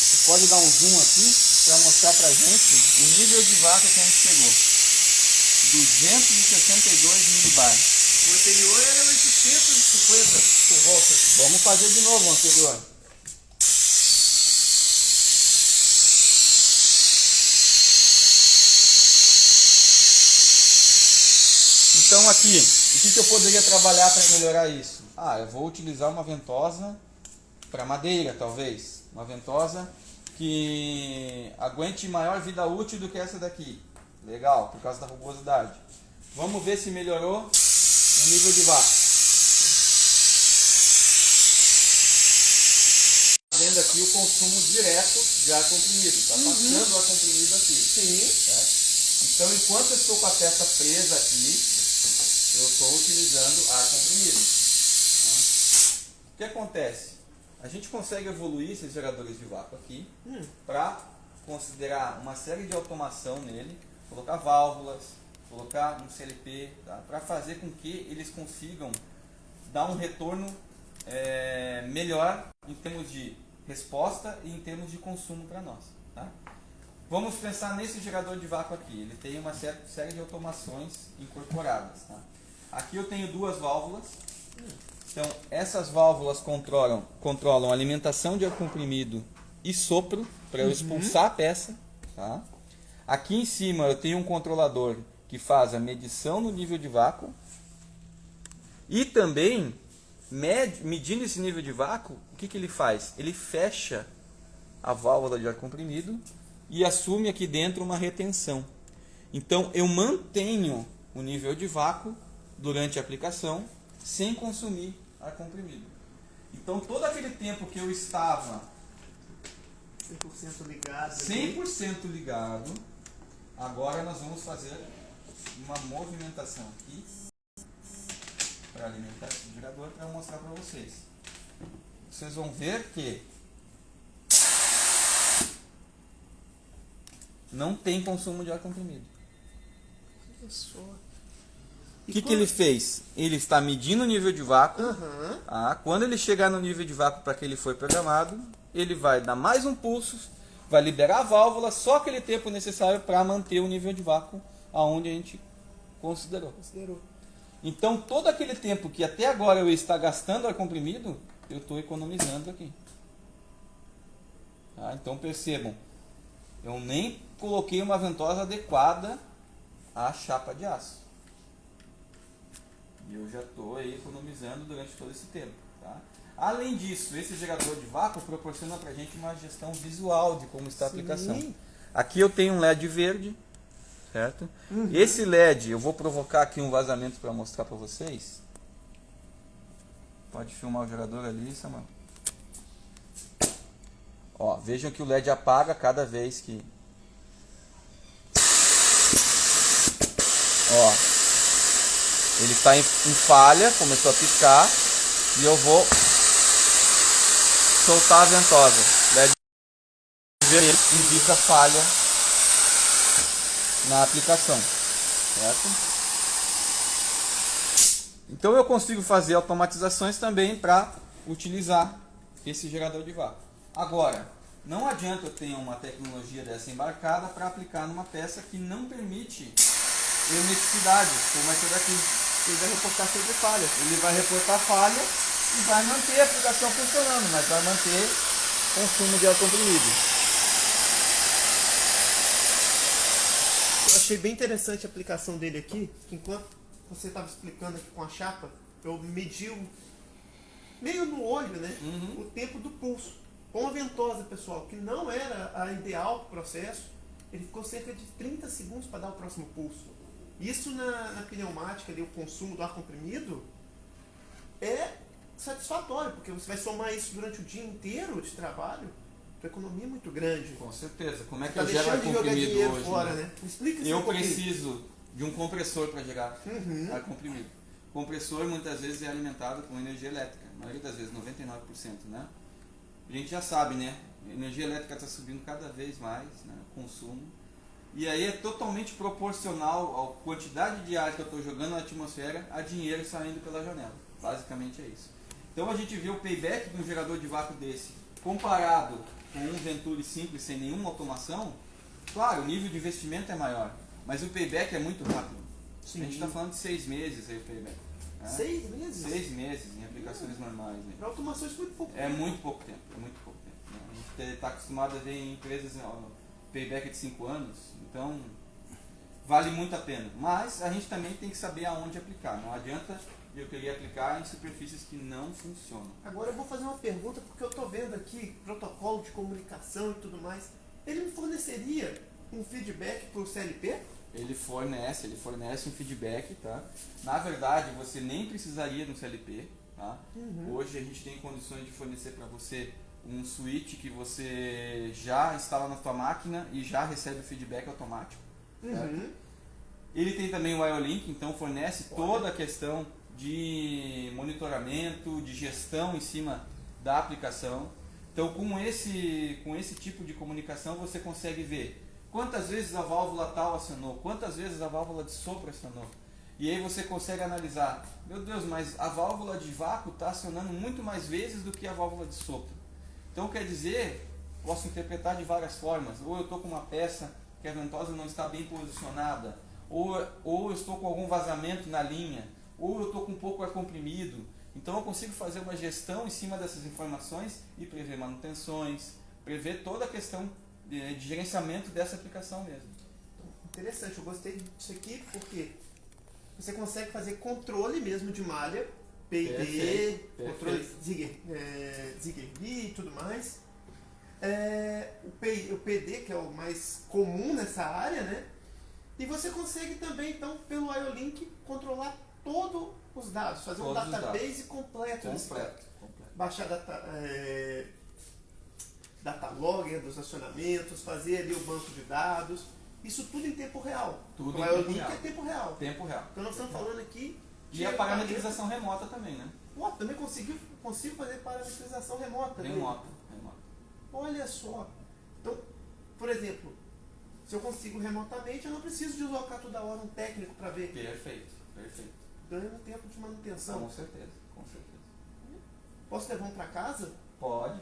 [SPEAKER 2] Você pode dar um zoom aqui para mostrar pra gente o nível de vácuo que a gente pegou. 262 milibar.
[SPEAKER 1] O anterior era 850 por volta.
[SPEAKER 2] Vamos fazer de novo o anterior. Então aqui, o que eu poderia trabalhar para melhorar isso? Eu vou utilizar uma ventosa para madeira, talvez. Uma ventosa que aguente maior vida útil do que essa daqui. Legal, por causa da rugosidade. Vamos ver se melhorou o nível de vácuo. Vendo aqui o consumo direto de ar comprimido. Está passando o ar comprimido aqui. Certo? Então, enquanto eu estou com a peça presa aqui, eu estou utilizando ar comprimido. Tá? O que acontece? A gente consegue evoluir esses geradores de vácuo aqui para considerar uma série de automação nele, colocar válvulas, colocar um CLP, tá? Para fazer com que eles consigam dar um retorno melhor em termos de resposta e em termos de consumo para nós. Tá? Vamos pensar nesse gerador de vácuo aqui. Ele tem uma série de automações incorporadas. Tá? Aqui eu tenho duas válvulas. Então, essas válvulas controlam a alimentação de ar comprimido e sopro para eu expulsar a peça. Tá? Aqui em cima eu tenho um controlador que faz a medição no nível de vácuo e também, medindo esse nível de vácuo, o que ele faz? Ele fecha a válvula de ar comprimido e assume aqui dentro uma retenção. Então eu mantenho o nível de vácuo durante a aplicação sem consumir ar comprimido. Então todo aquele tempo que eu estava
[SPEAKER 1] 100% ligado.
[SPEAKER 2] 100% ligado, agora nós vamos fazer uma movimentação aqui para alimentar esse gerador para eu mostrar para vocês. Vocês vão ver que não tem consumo de ar comprimido. O que ele fez? Ele está medindo o nível de vácuo. Quando ele chegar no nível de vácuo para que ele foi programado, ele vai dar mais um pulso, vai liberar a válvula, só aquele tempo necessário para manter o nível de vácuo aonde a gente considerou. Então, todo aquele tempo que até agora eu estou gastando ar comprimido, eu estou economizando aqui. Tá? Então, percebam, eu nem coloquei uma ventosa adequada à chapa de aço. E eu já estou aí economizando durante todo esse tempo. Tá? Além disso, esse gerador de vácuo proporciona para a gente uma gestão visual de como está a aplicação. Aqui eu tenho um LED verde, certo? Esse LED, eu vou provocar aqui um vazamento para mostrar para vocês. Pode filmar o gerador ali, Samuel. Ó, vejam que o LED apaga cada vez que... Ó, ele está em falha, começou a piscar, e eu vou soltar a ventosa. LED vermelho indica falha na aplicação, certo? Então eu consigo fazer automatizações também para utilizar esse gerador de vácuo. Agora, não adianta eu ter uma tecnologia dessa embarcada para aplicar numa peça que não permite hermeticidade, como essa daqui.
[SPEAKER 1] Ele vai reportar sempre falha.
[SPEAKER 2] Ele vai reportar falha e vai manter a aplicação funcionando, mas vai manter consumo de ar comprimido.
[SPEAKER 1] Eu achei bem interessante a aplicação dele aqui, que enquanto você estava explicando aqui com a chapa, eu medi meio no olho, né, o tempo do pulso. Com a ventosa, pessoal, que não era a ideal para o processo, ele ficou cerca de 30 segundos para dar o próximo pulso. Isso na pneumática, ali, o consumo do ar comprimido, é satisfatório, porque você vai somar isso durante o dia inteiro de trabalho, a economia é muito grande.
[SPEAKER 2] Com certeza. Como é que
[SPEAKER 1] Tá
[SPEAKER 2] eu gero ar
[SPEAKER 1] deixando de jogar
[SPEAKER 2] comprimido
[SPEAKER 1] dinheiro
[SPEAKER 2] hoje?
[SPEAKER 1] fora,
[SPEAKER 2] Né?
[SPEAKER 1] né? Explica isso
[SPEAKER 2] Eu
[SPEAKER 1] um pouquinho.
[SPEAKER 2] preciso de um compressor para gerar ar comprimido. O compressor muitas vezes é alimentado com energia elétrica, a maioria das vezes, 99%, né? A gente já sabe, né? A energia elétrica está subindo cada vez mais, né? O consumo. E aí é totalmente proporcional à quantidade de ar que eu estou jogando na atmosfera a dinheiro saindo pela janela. Basicamente é isso. Então a gente vê o payback de um gerador de vácuo desse comparado com um Venturi simples sem nenhuma automação. Claro, o nível de investimento é maior, mas o payback é muito rápido. Sim. A gente está falando de 6 meses aí o payback. Né?
[SPEAKER 1] 6 meses?
[SPEAKER 2] 6 meses em aplicações normais. Né?
[SPEAKER 1] Para automações muito pouco tempo.
[SPEAKER 2] É muito pouco tempo. É muito pouco tempo. Né? A gente está acostumado a ver em empresas payback de 5 anos, então vale muito a pena. Mas a gente também tem que saber aonde aplicar. Não adianta eu querer aplicar em superfícies que não funcionam.
[SPEAKER 1] Agora eu vou fazer uma pergunta, porque eu estou vendo aqui protocolo de comunicação e tudo mais. Ele me forneceria um feedback para o CLP?
[SPEAKER 2] Ele fornece um feedback, tá? Na verdade, você nem precisaria de um CLP, tá? Hoje a gente tem condições de fornecer para você um switch que você já instala na sua máquina e já recebe o feedback automático. Ele tem também o IO-Link, então fornece toda a questão de monitoramento, de gestão em cima da aplicação. Então com esse tipo de comunicação você consegue ver quantas vezes a válvula tal acionou, quantas vezes a válvula de sopro acionou. E aí você consegue analisar, meu Deus, mas a válvula de vácuo está acionando muito mais vezes do que a válvula de sopro. Então quer dizer, posso interpretar de várias formas. Ou eu estou com uma peça que a ventosa não está bem posicionada, ou eu estou com algum vazamento na linha, ou eu estou com pouco ar comprimido. Então eu consigo fazer uma gestão em cima dessas informações e prever manutenções, prever toda a questão de gerenciamento dessa aplicação mesmo.
[SPEAKER 1] Interessante, eu gostei disso aqui porque você consegue fazer controle mesmo de malha, PID, controle Zigbee e tudo mais. O PD, que é o mais comum nessa área, né? E você consegue também, então, pelo IO-Link, controlar todos os dados, fazer um database completo. Baixar datalog dos acionamentos, fazer ali o banco de dados, isso tudo em tempo real.
[SPEAKER 2] Tudo
[SPEAKER 1] o IO-Link é tempo real.
[SPEAKER 2] Tempo real.
[SPEAKER 1] Então nós estamos falando aqui
[SPEAKER 2] de a parametrização remota também, né?
[SPEAKER 1] Também consigo fazer parametrização remota.
[SPEAKER 2] Remota.
[SPEAKER 1] Olha só. Então, por exemplo, se eu consigo remotamente, eu não preciso deslocar toda hora um técnico para ver.
[SPEAKER 2] Perfeito.
[SPEAKER 1] Ganho um tempo de manutenção.
[SPEAKER 2] Com certeza.
[SPEAKER 1] Posso levar um para casa?
[SPEAKER 2] Pode.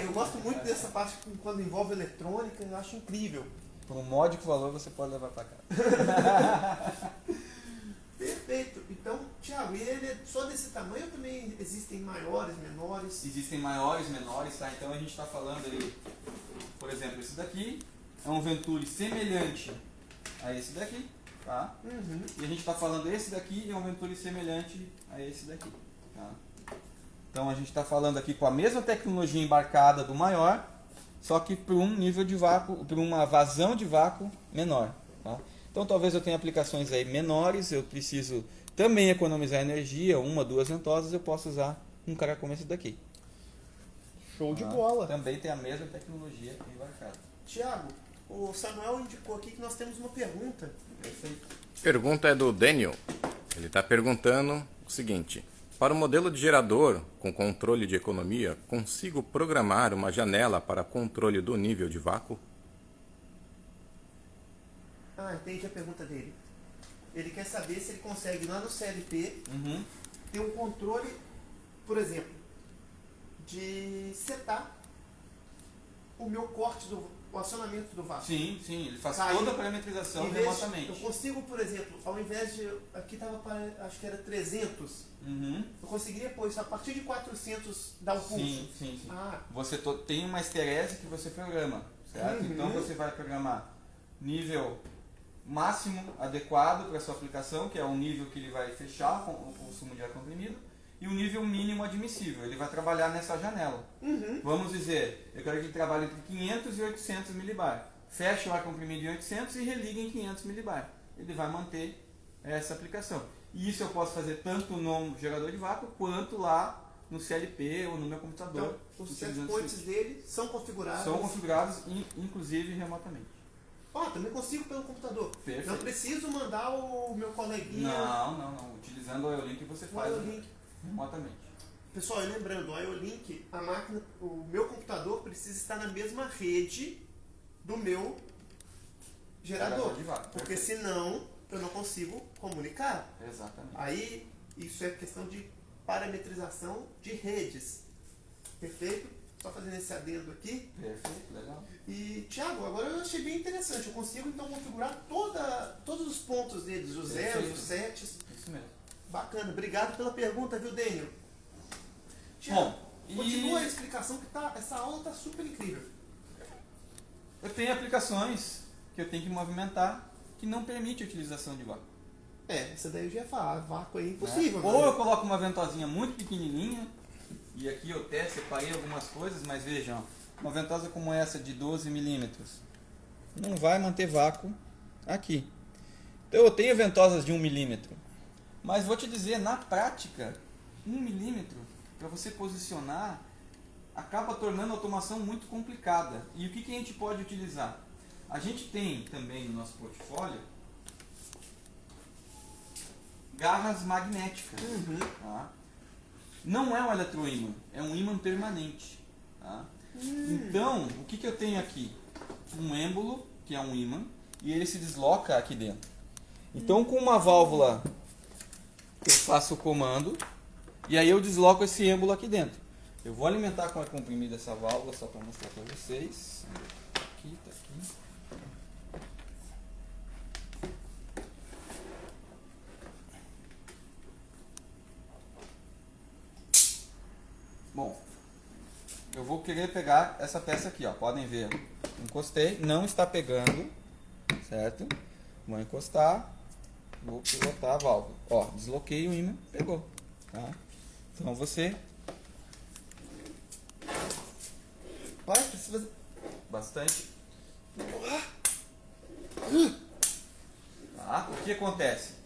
[SPEAKER 1] Eu gosto muito dessa parte quando envolve eletrônica, eu acho incrível.
[SPEAKER 2] Por um módico valor você pode levar para casa.
[SPEAKER 1] Perfeito. Então, Thiago, ele é só desse tamanho ou também existem maiores, menores?
[SPEAKER 2] Existem maiores, menores, tá? Então a gente está falando aí, por exemplo, esse daqui é um Venturi semelhante a esse daqui, tá? E a gente está falando esse daqui é um Venturi semelhante a esse daqui, tá? Então a gente está falando aqui com a mesma tecnologia embarcada do maior, só que por um nível de vácuo, por uma vazão de vácuo menor, tá? Então talvez eu tenha aplicações aí menores, eu preciso também economizar energia, uma, duas ventosas, eu posso usar um cara como esse daqui.
[SPEAKER 1] Show de bola.
[SPEAKER 2] Também tem a mesma tecnologia embarcada.
[SPEAKER 1] Tiago, o Samuel indicou aqui que nós temos uma pergunta.
[SPEAKER 3] Pergunta é do Daniel. Ele está perguntando o seguinte: para o modelo de gerador com controle de economia, consigo programar uma janela para controle do nível de vácuo?
[SPEAKER 1] Ah, entendi a pergunta dele. Ele quer saber se ele consegue lá no CLP ter um controle, por exemplo, de setar o meu corte o acionamento do vácuo.
[SPEAKER 2] Sim, ele faz
[SPEAKER 1] Aí,
[SPEAKER 2] toda a parametrização remotamente.
[SPEAKER 1] Eu consigo, por exemplo, ao invés de... Aqui estava, acho que era 300. Eu conseguiria pôr isso a partir de 400 dar o pulso.
[SPEAKER 2] Sim.
[SPEAKER 1] Ah.
[SPEAKER 2] Você tem uma esterese que você programa, certo? Então você vai programar nível máximo adequado para sua aplicação, que é o nível que ele vai fechar com o consumo de ar comprimido, e o nível mínimo admissível. Ele vai trabalhar nessa janela. Vamos dizer, eu quero que ele trabalhe entre 500 e 800 milibar. Fecha o ar comprimido em 800 e religa em 500 milibar. Ele vai manter essa aplicação. E isso eu posso fazer tanto no gerador de vácuo, quanto lá no CLP ou no meu computador.
[SPEAKER 1] Então, os setpoints dele são configurados?
[SPEAKER 2] São configurados, inclusive remotamente.
[SPEAKER 1] Também consigo pelo computador.
[SPEAKER 2] Perfeito.
[SPEAKER 1] Não preciso mandar o meu coleguinha...
[SPEAKER 2] Não. Utilizando o IOLink você faz remotamente.
[SPEAKER 1] Pessoal, e lembrando, o IOLink, a máquina, o meu computador precisa estar na mesma rede do meu gerador. Porque senão eu não consigo comunicar.
[SPEAKER 2] Exatamente.
[SPEAKER 1] Aí, isso é questão de parametrização de redes. Perfeito? Só fazendo esse adendo aqui.
[SPEAKER 2] Perfeito, legal.
[SPEAKER 1] E, Thiago, agora eu achei bem interessante. Eu consigo, então, configurar todos os pontos deles, os zeros, os setes.
[SPEAKER 2] Isso mesmo.
[SPEAKER 1] Bacana. Obrigado pela pergunta, viu, Daniel? Thiago, continua a explicação que essa aula está super incrível.
[SPEAKER 2] Eu tenho aplicações que eu tenho que movimentar que não permite a utilização de vácuo.
[SPEAKER 1] Essa daí eu já ia falar. Vácuo é impossível.
[SPEAKER 2] Né? Ou eu coloco uma ventosinha muito pequenininha, e aqui eu até separei algumas coisas, mas vejam, uma ventosa como essa de 12 milímetros não vai manter vácuo aqui. Então eu tenho ventosas de 1 milímetro, mas vou te dizer, na prática, 1 milímetro, para você posicionar, acaba tornando a automação muito complicada. E o que a gente pode utilizar? A gente tem também no nosso portfólio garras magnéticas. Tá? Não é um eletroímã, é um ímã permanente. Tá? Então, o que eu tenho aqui? Um êmbolo, que é um ímã, e ele se desloca aqui dentro. Então, com uma válvula, eu faço o comando, e aí eu desloco esse êmbolo aqui dentro. Eu vou alimentar com ar comprimido essa válvula, só para mostrar para vocês. Tá aqui. Bom, eu vou querer pegar essa peça aqui, ó. Podem ver, encostei, não está pegando, certo? Vou encostar, vou pilotar a válvula. Ó, desloquei o ímã, pegou. Tá? Então você
[SPEAKER 1] precisa
[SPEAKER 2] bastante. Tá? O que acontece?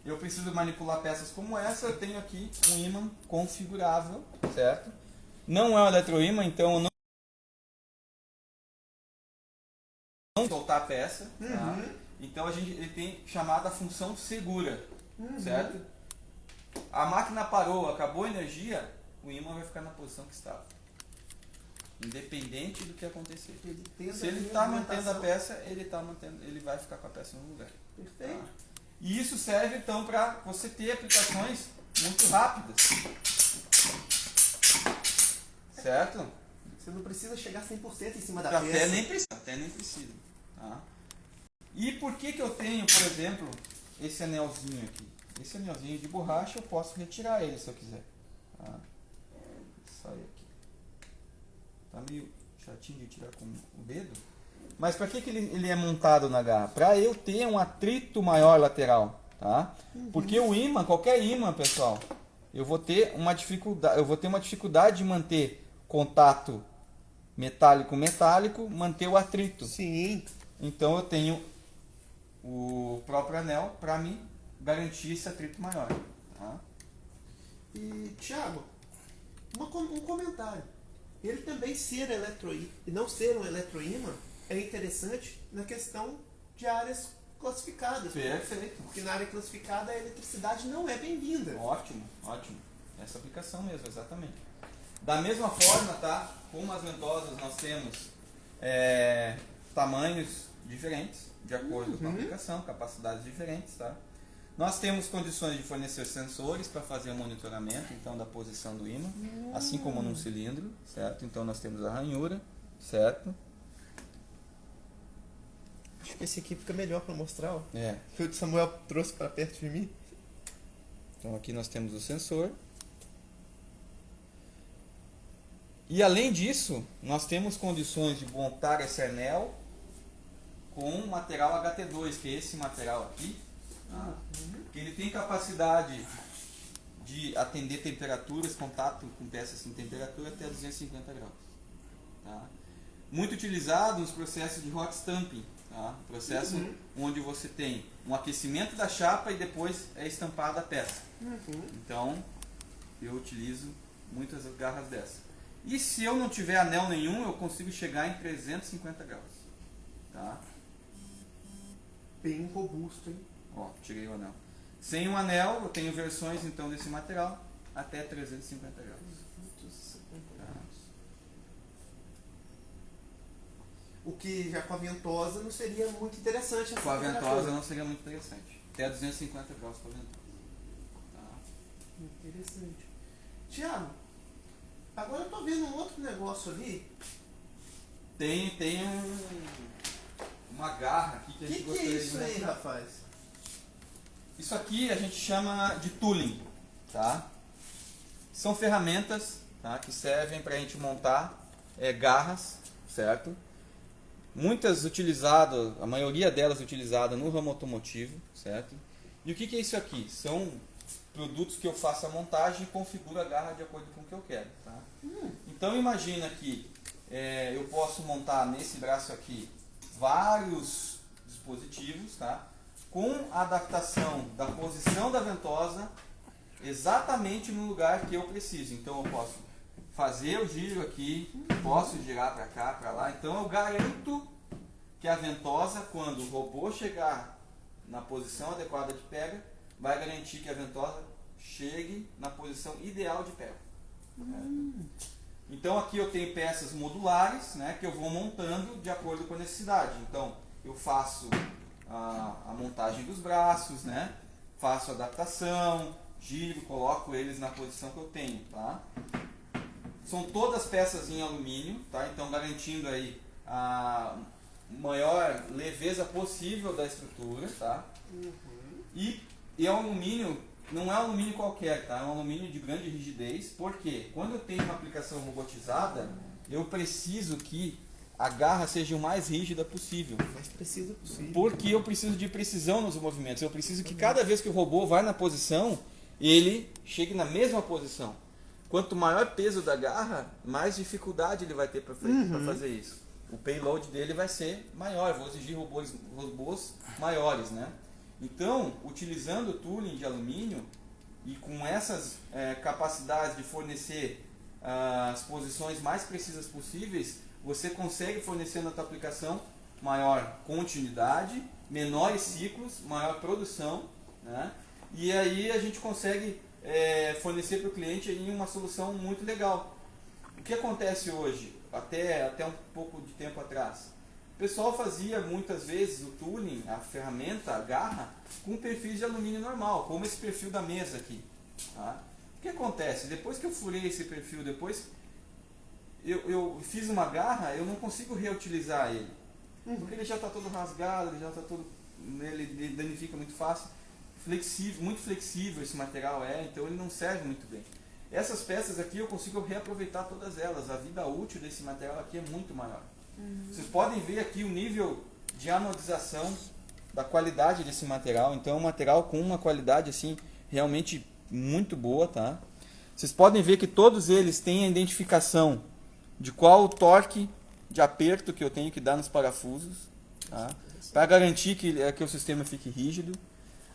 [SPEAKER 2] Eu preciso manipular peças como essa, eu tenho aqui um ímã configurável, certo? Não é um eletroímã, então eu não soltar a peça. Tá? Então ele tem chamada função segura, certo? A máquina parou, acabou a energia, o ímã vai ficar na posição que estava. Independente do que acontecer. Se ele está mantendo a peça, ele vai ficar com a peça no lugar.
[SPEAKER 1] Perfeito.
[SPEAKER 2] Tá? E isso serve então para você ter aplicações muito rápidas. Certo?
[SPEAKER 1] Você não precisa chegar 100% em cima da
[SPEAKER 2] peça. Até nem precisa. Tá? E por que eu tenho, por exemplo, esse anelzinho aqui? Esse anelzinho de borracha eu posso retirar ele se eu quiser. Tá? Sai aqui. Tá meio chatinho de tirar com o dedo. Mas para que ele é montado na garra? Para eu ter um atrito maior lateral. Tá? Porque o ímã, qualquer ímã, pessoal, eu vou ter uma dificuldade de manter contato metálico-metálico, manter o atrito.
[SPEAKER 1] Sim.
[SPEAKER 2] Então eu tenho o próprio anel para me garantir esse atrito maior. Tá?
[SPEAKER 1] E, Thiago, um comentário. Ele também ser eletroímã e não ser um eletroímã é interessante na questão de áreas classificadas.
[SPEAKER 2] Perfeito.
[SPEAKER 1] Porque na área classificada a eletricidade não é bem-vinda.
[SPEAKER 2] Ótimo, ótimo. Essa aplicação mesmo, exatamente. Da mesma forma, tá? Como as ventosas nós temos tamanhos diferentes, de acordo com a aplicação, capacidades diferentes, tá? Nós temos condições de fornecer sensores para fazer o monitoramento, então, da posição do ímã, assim como num cilindro, certo? Então, nós temos a ranhura, certo?
[SPEAKER 1] Acho que esse aqui fica melhor para mostrar, ó. Que o Samuel trouxe para perto de mim.
[SPEAKER 2] Então, aqui nós temos o sensor. E, além disso, nós temos condições de montar esse anel com material HT2, que é esse material aqui. Que ele tem capacidade de atender temperaturas, contato com peças em temperatura até 250 graus. Tá? Muito utilizado nos processos de hot stamping. Tá? Processo onde você tem um aquecimento da chapa e depois é estampada a peça. Então, eu utilizo muitas garras dessas. E se eu não tiver anel nenhum, eu consigo chegar em 350 graus. Tá?
[SPEAKER 1] Bem robusto, hein?
[SPEAKER 2] Ó, tirei o anel. Sem o anel, eu tenho versões então desse material até 350 graus.
[SPEAKER 1] 350 graus. O que já com a ventosa não seria muito interessante.
[SPEAKER 2] Com a ventosa não seria muito interessante. Até 250 graus com a ventosa. Tá.
[SPEAKER 1] Interessante. Tiago, agora eu tô vendo um outro negócio ali.
[SPEAKER 2] Tem uma garra aqui que a gente gostaria de
[SPEAKER 1] é isso aí,
[SPEAKER 2] mostrar.
[SPEAKER 1] rapaz?
[SPEAKER 2] Isso aqui a gente chama de tooling, tá? São ferramentas, tá, que servem para a gente montar garras, certo? Muitas utilizadas, a maioria delas utilizadas no ramo automotivo, certo? E o que é isso aqui? São produtos que eu faço a montagem e configuro a garra de acordo com o que eu quero, tá? Então imagina que eu posso montar nesse braço aqui vários dispositivos, tá? Com a adaptação da posição da ventosa exatamente no lugar que eu preciso. Então eu posso fazer o giro aqui, posso girar para cá, para lá. Então eu garanto que a ventosa, quando o robô chegar na posição adequada de pega, vai garantir que a ventosa chegue na posição ideal de pega. Então aqui eu tenho peças modulares, né, que eu vou montando de acordo com a necessidade. Então eu faço a montagem dos braços, né? Faço a adaptação, giro, coloco eles na posição que eu tenho, tá? São todas peças em alumínio, tá? Então garantindo aí a maior leveza possível da estrutura, tá? E é um alumínio, não é um alumínio qualquer, tá? É um alumínio de grande rigidez, porque quando eu tenho uma aplicação robotizada, eu preciso que a garra seja o mais rígida possível.
[SPEAKER 1] Mais precisa possível.
[SPEAKER 2] Porque eu preciso de precisão nos movimentos. Eu preciso que cada vez que o robô vai na posição, ele chegue na mesma posição. Quanto maior peso da garra, mais dificuldade ele vai ter para fazer isso. O payload dele vai ser maior. Eu vou exigir robôs maiores, né? Então, utilizando o tooling de alumínio e com essas capacidades de fornecer as posições mais precisas possíveis, você consegue fornecer na tua aplicação maior continuidade, menores ciclos, maior produção, né? E aí a gente consegue fornecer para o cliente aí uma solução muito legal. O que acontece hoje, até um pouco de tempo atrás? O pessoal fazia muitas vezes o tooling, a ferramenta, a garra, com perfis de alumínio normal, como esse perfil da mesa aqui. Tá? O que acontece? Depois que eu furei esse perfil, depois eu fiz uma garra, eu não consigo reutilizar ele. Porque ele já está todo rasgado, ele já está todo. Ele danifica muito fácil. Muito flexível esse material então ele não serve muito bem. Essas peças aqui eu consigo reaproveitar todas elas. A vida útil desse material aqui é muito maior. Vocês podem ver aqui o nível de anodização da qualidade desse material. Então é um material com uma qualidade assim realmente muito boa, tá? Vocês podem ver que todos eles têm a identificação de qual o torque de aperto que eu tenho que dar nos parafusos, tá? Para garantir que o sistema fique rígido.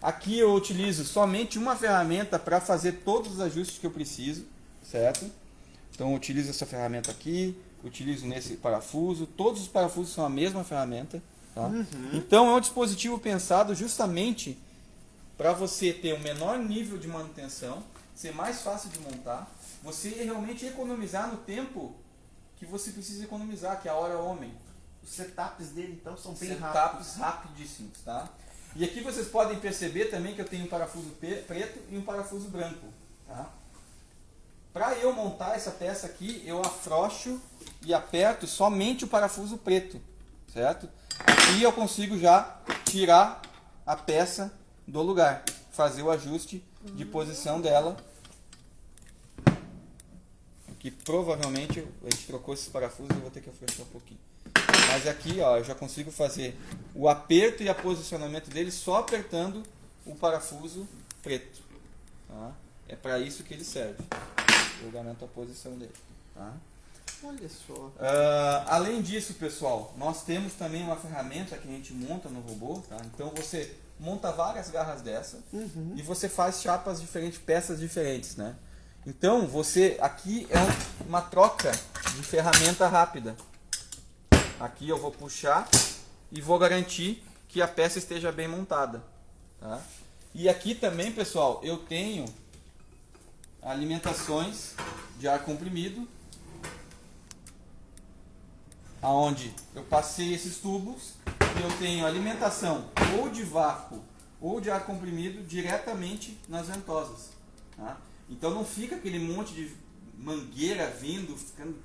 [SPEAKER 2] Aqui eu utilizo somente uma ferramenta para fazer todos os ajustes que eu preciso, certo? Então eu utilizo essa ferramenta aqui, utilizo nesse parafuso, todos os parafusos são a mesma ferramenta. Tá? Então é um dispositivo pensado justamente para você ter um menor nível de manutenção, ser mais fácil de montar, você realmente economizar no tempo que você precisa economizar, que é a hora homem.
[SPEAKER 1] Os setups dele então são bem
[SPEAKER 2] Setups rapidíssimos, tá? E aqui vocês podem perceber também que eu tenho um parafuso preto e um parafuso branco, tá? Para eu montar essa peça aqui, eu afrouxo e aperto somente o parafuso preto, certo? Aqui eu consigo já tirar a peça do lugar, fazer o ajuste de posição dela. Aqui provavelmente a gente trocou esses parafusos, eu vou ter que afrouxar um pouquinho. Mas aqui, ó, eu já consigo fazer o aperto e o posicionamento dele só apertando o parafuso preto. Tá? É para isso que ele serve. Eu garanto a posição dele. Tá?
[SPEAKER 1] Olha só.
[SPEAKER 2] Além disso, pessoal, nós temos também uma ferramenta que a gente monta no robô. Tá? Então você monta várias garras dessa e você faz chapas diferentes, peças diferentes, né? Então você aqui é uma troca de ferramenta rápida. Aqui eu vou puxar e vou garantir que a peça esteja bem montada. Tá? E aqui também, pessoal, eu tenho alimentações de ar comprimido, aonde eu passei esses tubos e eu tenho alimentação ou de vácuo ou de ar comprimido diretamente nas ventosas. Tá? Então não fica aquele monte de mangueira vindo, ficando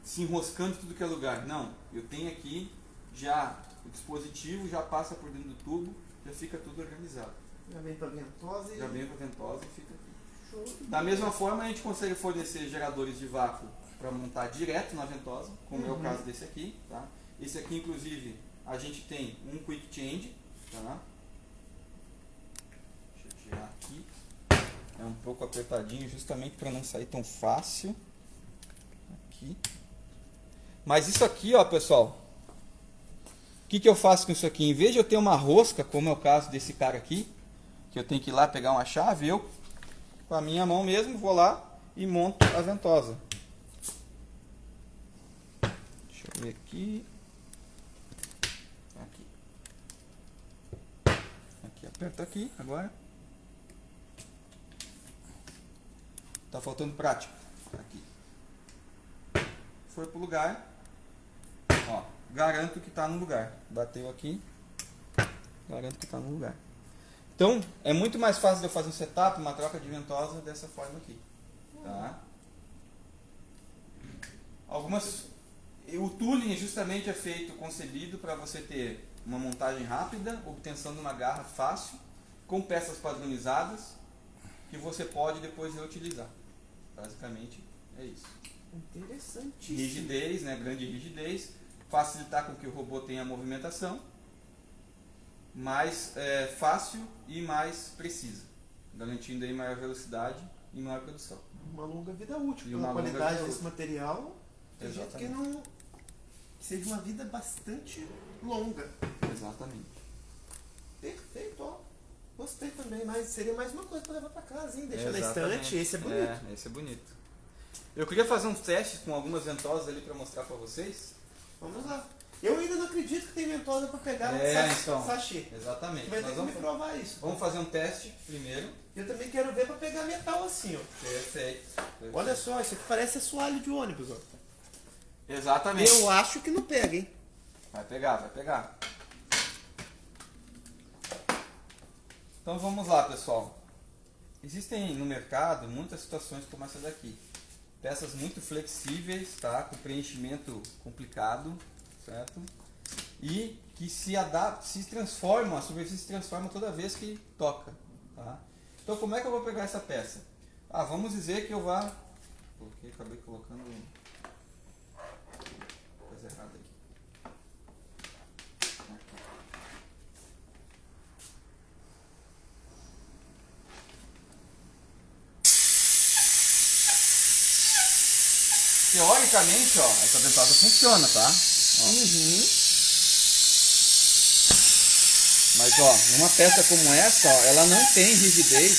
[SPEAKER 2] se enroscando em tudo que é lugar. Não, eu tenho aqui já o dispositivo, já passa por dentro do tubo, já fica tudo organizado.
[SPEAKER 1] Já vem para a ventosa e...
[SPEAKER 2] Já vem para a ventosa e fica aqui.
[SPEAKER 1] Show.
[SPEAKER 2] Da mesma forma, a gente consegue fornecer geradores de vácuo para montar direto na ventosa, como é o caso desse aqui. Tá? Esse aqui, inclusive, a gente tem um quick change. Tá? Deixa eu tirar aqui. É um pouco apertadinho, justamente para não sair tão fácil. Aqui. Mas isso aqui, ó, pessoal, o que eu faço com isso aqui? Em vez de eu ter uma rosca, como é o caso desse cara aqui, que eu tenho que ir lá pegar uma chave, eu, com a minha mão mesmo, vou lá e monto a ventosa. Deixa eu ver aqui. Aqui, aperto aqui, agora. Tá faltando prática. Aqui. Foi pro lugar. Ó, garanto que está no lugar. Bateu aqui, garanto que está no lugar. Então, é muito mais fácil de eu fazer um setup, uma troca de ventosa dessa forma aqui. Tá? O tooling justamente é feito, concebido para você ter uma montagem rápida, obtenção de uma garra fácil, com peças padronizadas, que você pode depois reutilizar. Basicamente é isso.
[SPEAKER 1] Interessantíssimo.
[SPEAKER 2] Rigidez, né? Grande rigidez. Facilitar com que o robô tenha movimentação, mais fácil e mais precisa, garantindo aí maior velocidade e maior produção.
[SPEAKER 1] Uma longa vida útil,
[SPEAKER 2] E
[SPEAKER 1] pela
[SPEAKER 2] uma longa
[SPEAKER 1] qualidade
[SPEAKER 2] vida
[SPEAKER 1] desse
[SPEAKER 2] útil.
[SPEAKER 1] material. Tem gente que não... que seja uma vida bastante longa.
[SPEAKER 2] Exatamente.
[SPEAKER 1] Perfeito, ó. Gostei também, mas seria mais uma coisa para levar para casa, hein? Deixa na
[SPEAKER 2] Exatamente.
[SPEAKER 1] estante, esse é bonito.
[SPEAKER 2] Esse é bonito. Eu queria fazer uns testes com algumas ventosas ali para mostrar para vocês.
[SPEAKER 1] Vamos lá. Eu ainda não acredito que tem ventosa para pegar
[SPEAKER 2] Então,
[SPEAKER 1] sachê.
[SPEAKER 2] exatamente.
[SPEAKER 1] Vai ter
[SPEAKER 2] Nós
[SPEAKER 1] que me
[SPEAKER 2] vamos,
[SPEAKER 1] provar isso.
[SPEAKER 2] vamos fazer um teste primeiro.
[SPEAKER 1] Eu também quero ver para pegar metal assim, ó.
[SPEAKER 2] Perfeito.
[SPEAKER 1] Olha só, isso aqui parece assoalho de ônibus, ó.
[SPEAKER 2] Exatamente.
[SPEAKER 1] Eu acho que não pega, hein?
[SPEAKER 2] Vai pegar, vai pegar. Então vamos lá, pessoal. Existem no mercado muitas situações como essa daqui. Peças muito flexíveis, tá? Com preenchimento complicado, certo? E que se adaptam, se transformam, a superfície se transforma toda vez que toca, tá? Então como é que eu vou pegar essa peça? Vamos dizer que eu vá... acabei colocando coisa errada aqui. Teoricamente, ó, essa ventosa funciona, tá? Ó. Mas ó, uma peça como essa, ó, ela não tem rigidez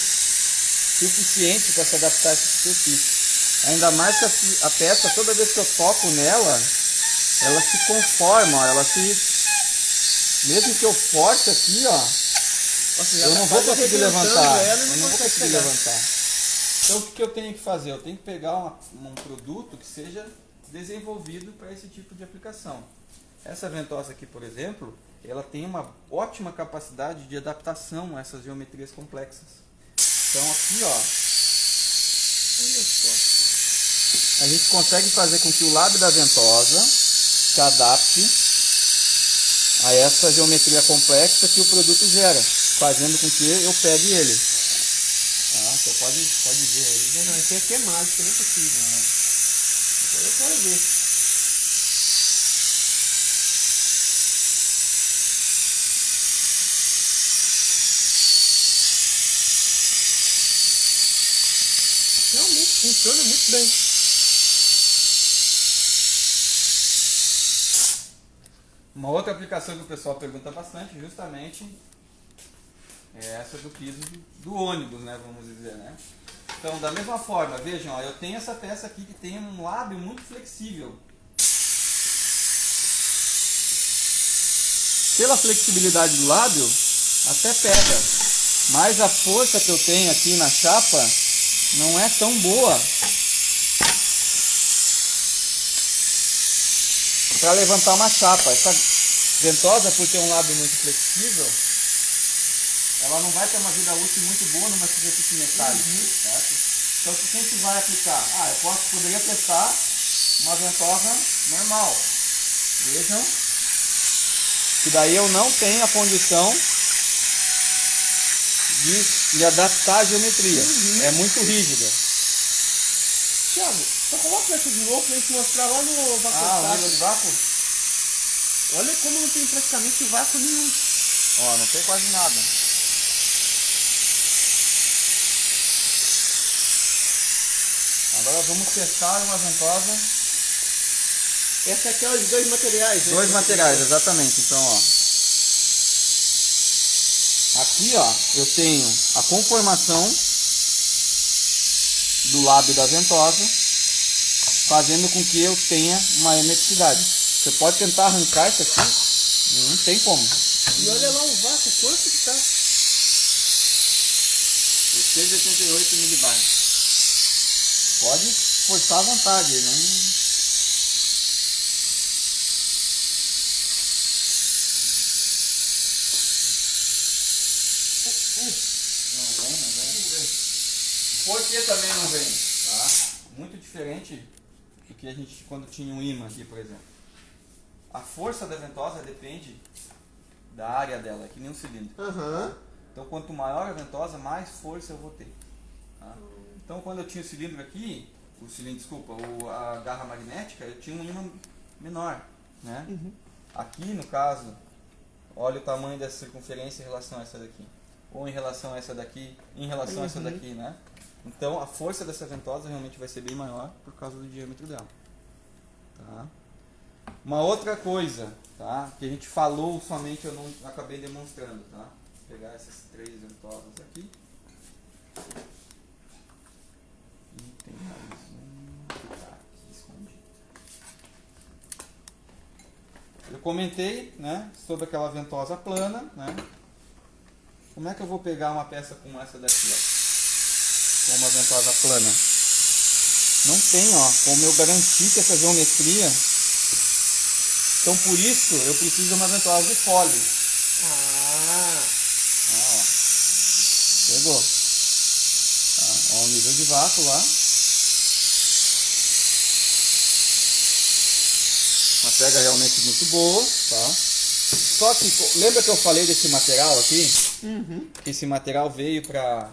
[SPEAKER 2] suficiente para se adaptar a essa superfície. Ainda mais que a peça, toda vez que eu toco nela, ela se conforma, ó, ela se... Mesmo que eu force aqui, ó, eu não vou conseguir levantar. Eu não vou conseguir levantar. Então o que eu tenho que fazer? Eu tenho que pegar um produto que seja desenvolvido para esse tipo de aplicação. Essa ventosa aqui, por exemplo, ela tem uma ótima capacidade de adaptação a essas geometrias complexas. Então aqui, ó, a gente consegue fazer com que o lábio da ventosa se adapte a essa geometria complexa que o produto gera, fazendo com que eu pegue ele. Tá? Você pode ver aí.
[SPEAKER 1] Não, esse aqui é mágico, não é possível.
[SPEAKER 2] Agora eu quero ver.
[SPEAKER 1] Realmente funciona muito bem.
[SPEAKER 2] Uma outra aplicação que o pessoal pergunta bastante, justamente, é essa do piso do ônibus, né, vamos dizer, né? Então, da mesma forma, vejam, ó, eu tenho essa peça aqui que tem um lábio muito flexível. Pela flexibilidade do lábio, até pega, mas a força que eu tenho aqui na chapa não é tão boa para levantar uma chapa. Essa ventosa, por ter um lábio muito flexível, ela não vai ter uma vida útil muito boa numa superfície metálica, certo? Então o que a gente vai aplicar? Eu poderia testar uma ventosa normal. Vejam que daí eu não tenho a condição de me adaptar à geometria. É muito rígida.
[SPEAKER 1] Thiago, só coloca essa de novo pra gente mostrar lá no
[SPEAKER 2] O
[SPEAKER 1] vácuo.
[SPEAKER 2] nível de vácuo?
[SPEAKER 1] Olha como não tem praticamente vácuo nenhum.
[SPEAKER 2] Ó, não tem quase nada. Agora vamos testar uma ventosa.
[SPEAKER 1] Essa é aquela de dois materiais, né?
[SPEAKER 2] Dois materiais, exatamente. Então, ó. Aqui, ó, eu tenho a conformação do lábio da ventosa, fazendo com que eu tenha uma hermeticidade. Você pode tentar arrancar isso aqui, não tem como.
[SPEAKER 1] E olha lá o vácuo, quanto que tá?
[SPEAKER 2] 888 milibar. Pode forçar à vontade, não... Não vem. Por que também não vem? Tá? Muito diferente do que a gente quando tinha um imã aqui, por exemplo. A força da ventosa depende da área dela, que nem um cilindro. Então quanto maior a ventosa, mais força eu vou ter. Tá? Então quando eu tinha o cilindro aqui, a garra magnética, eu tinha um imã menor, né? Aqui no caso, olha o tamanho dessa circunferência em relação a essa daqui. Ou em relação a essa daqui, a essa daqui, né? Então a força dessa ventosa realmente vai ser bem maior por causa do diâmetro dela. Tá? Uma outra coisa, tá? Que a gente falou somente, eu não acabei demonstrando, tá? Vou pegar essas três ventosas aqui. E tem mais um que tá aqui escondido. Eu comentei, né, sobre aquela ventosa plana, né? Como é que eu vou pegar uma peça como essa daqui, ó, com uma ventosa plana? Não tem, ó, como eu garantir que essa geometria... Então por isso eu preciso de uma ventosa de fole. Ó, pegou. Tá, ó o nível de vácuo lá. Uma pega realmente muito boa, tá? Só que, lembra que eu falei desse material aqui? Que esse material veio para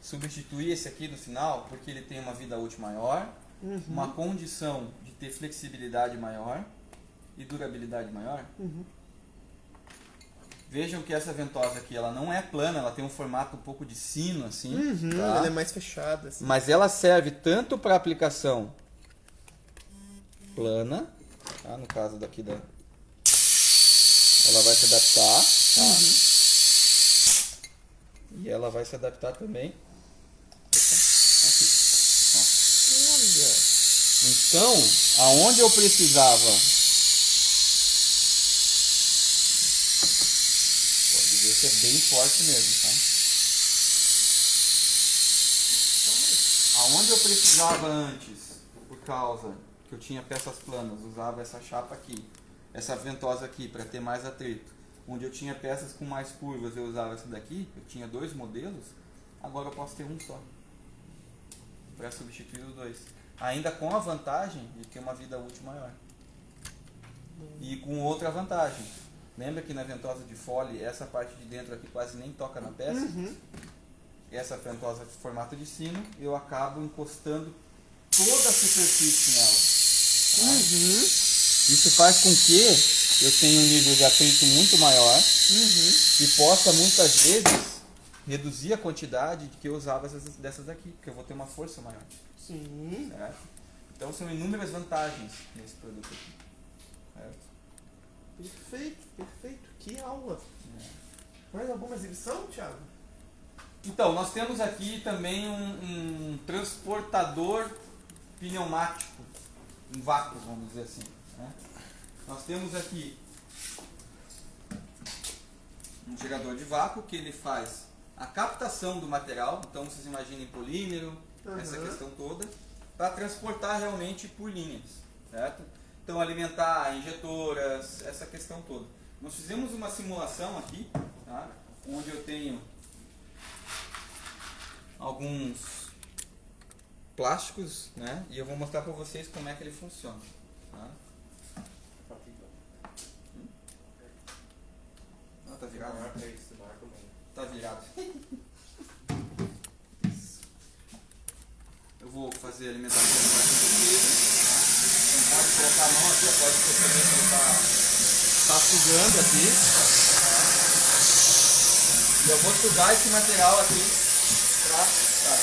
[SPEAKER 2] substituir esse aqui no final, porque ele tem uma vida útil maior, uma condição de ter flexibilidade maior e durabilidade maior. Vejam que essa ventosa aqui, ela não é plana, ela tem um formato um pouco de sino, assim. Tá?
[SPEAKER 1] Ela é mais fechada, assim.
[SPEAKER 2] Mas ela serve tanto para aplicação plana, tá? No caso daqui ela vai se adaptar, tá? E ela vai se adaptar também.
[SPEAKER 1] Olha.
[SPEAKER 2] Então, aonde eu precisava, pode ver que é bem forte mesmo, tá? Aonde eu precisava antes, por causa que eu tinha peças planas, usava essa chapa aqui, essa ventosa aqui para ter mais atrito. Onde eu tinha peças com mais curvas, eu usava essa daqui, eu tinha 2 modelos, agora eu posso ter um só, para substituir os 2. Ainda com a vantagem de ter uma vida útil maior. E com outra vantagem. Lembra que na ventosa de fole, essa parte de dentro aqui quase nem toca na peça? Essa ventosa de formato de sino, eu acabo encostando toda a superfície nela. Isso faz com que eu tenha um nível de atrito muito maior e possa muitas vezes reduzir a quantidade que eu usava dessas daqui, porque eu vou ter uma força maior.
[SPEAKER 1] Sim.
[SPEAKER 2] Certo? Então são inúmeras vantagens nesse produto aqui. Certo?
[SPEAKER 1] Perfeito, perfeito. Que aula. Mais alguma exibição, Thiago?
[SPEAKER 2] Então, nós temos aqui também um transportador pneumático, um vácuo, vamos dizer assim. Né? Nós temos aqui um gerador de vácuo que ele faz a captação do material, então vocês imaginem polímero, essa questão toda, para transportar realmente por linhas, certo? Então alimentar injetoras, essa questão toda. Nós fizemos uma simulação aqui, tá? Onde eu tenho alguns plásticos, né? E eu vou mostrar para vocês como é que ele funciona. Tá? Ah, tá virado? Tá virado. Eu vou fazer a alimentação primeiro, tá? Então pode colocar a mão aqui, pode perceber que ele tá sugando aqui. E eu vou sugar esse material aqui pra tá.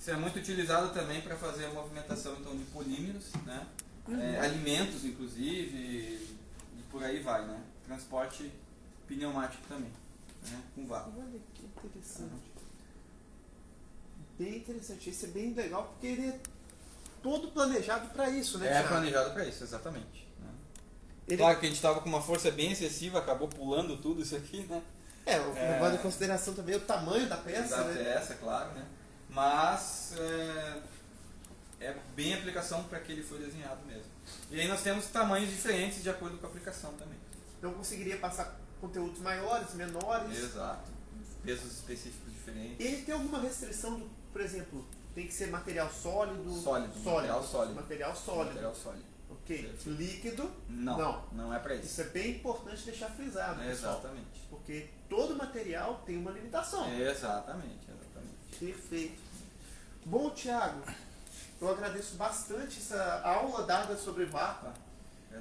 [SPEAKER 2] Isso é muito utilizado também para fazer a movimentação então, de polímeros, né? Alimentos, inclusive, e por aí vai, né? Transporte pneumático também, né? Com vácuo.
[SPEAKER 1] Olha que interessante. Bem interessante. Esse é bem legal porque ele é todo planejado para isso, né,
[SPEAKER 2] É
[SPEAKER 1] Thiago?
[SPEAKER 2] planejado para isso, exatamente. Né?
[SPEAKER 1] Ele...
[SPEAKER 2] Claro que a gente estava com uma força bem excessiva, acabou pulando tudo isso aqui, né?
[SPEAKER 1] Levando em consideração também o tamanho da peça,
[SPEAKER 2] da
[SPEAKER 1] né?
[SPEAKER 2] peça, claro, né? Mas é bem a aplicação para que ele foi desenhado mesmo. E aí nós temos tamanhos diferentes de acordo com a aplicação também.
[SPEAKER 1] Não conseguiria passar conteúdos maiores, menores.
[SPEAKER 2] Exato. Pesos específicos diferentes.
[SPEAKER 1] Ele tem alguma restrição, por exemplo, tem que ser material sólido?
[SPEAKER 2] Sólido. Material sólido.
[SPEAKER 1] Material sólido.
[SPEAKER 2] Material sólido.
[SPEAKER 1] Ok.
[SPEAKER 2] Perfeito.
[SPEAKER 1] Líquido?
[SPEAKER 2] Não é para isso.
[SPEAKER 1] Isso é bem importante deixar frisado, pessoal.
[SPEAKER 2] Exatamente.
[SPEAKER 1] Porque todo material tem uma limitação.
[SPEAKER 2] Exatamente.
[SPEAKER 1] Perfeito. Bom, Thiago, eu agradeço bastante essa aula dada sobre vácuo.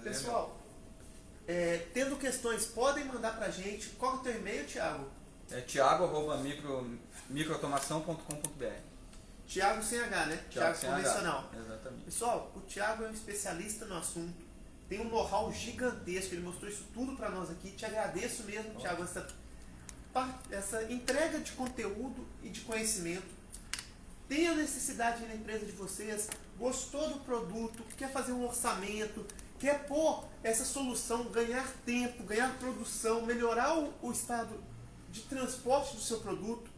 [SPEAKER 1] Pessoal, tendo questões, podem mandar pra gente. Qual é o teu e-mail, Thiago?
[SPEAKER 2] É thiago@microautomação.com.br.
[SPEAKER 1] Thiago sem H, né? Thiago convencional.
[SPEAKER 2] Exatamente.
[SPEAKER 1] Pessoal, o Thiago é um especialista no assunto. Tem um know-how gigantesco. Ele mostrou isso tudo pra nós aqui. Te agradeço mesmo, Thiago, essa entrega de conteúdo e de conhecimento. Tem a necessidade na empresa de vocês, gostou do produto, quer fazer um orçamento, quer pôr essa solução, ganhar tempo, ganhar produção, melhorar o estado de transporte do seu produto,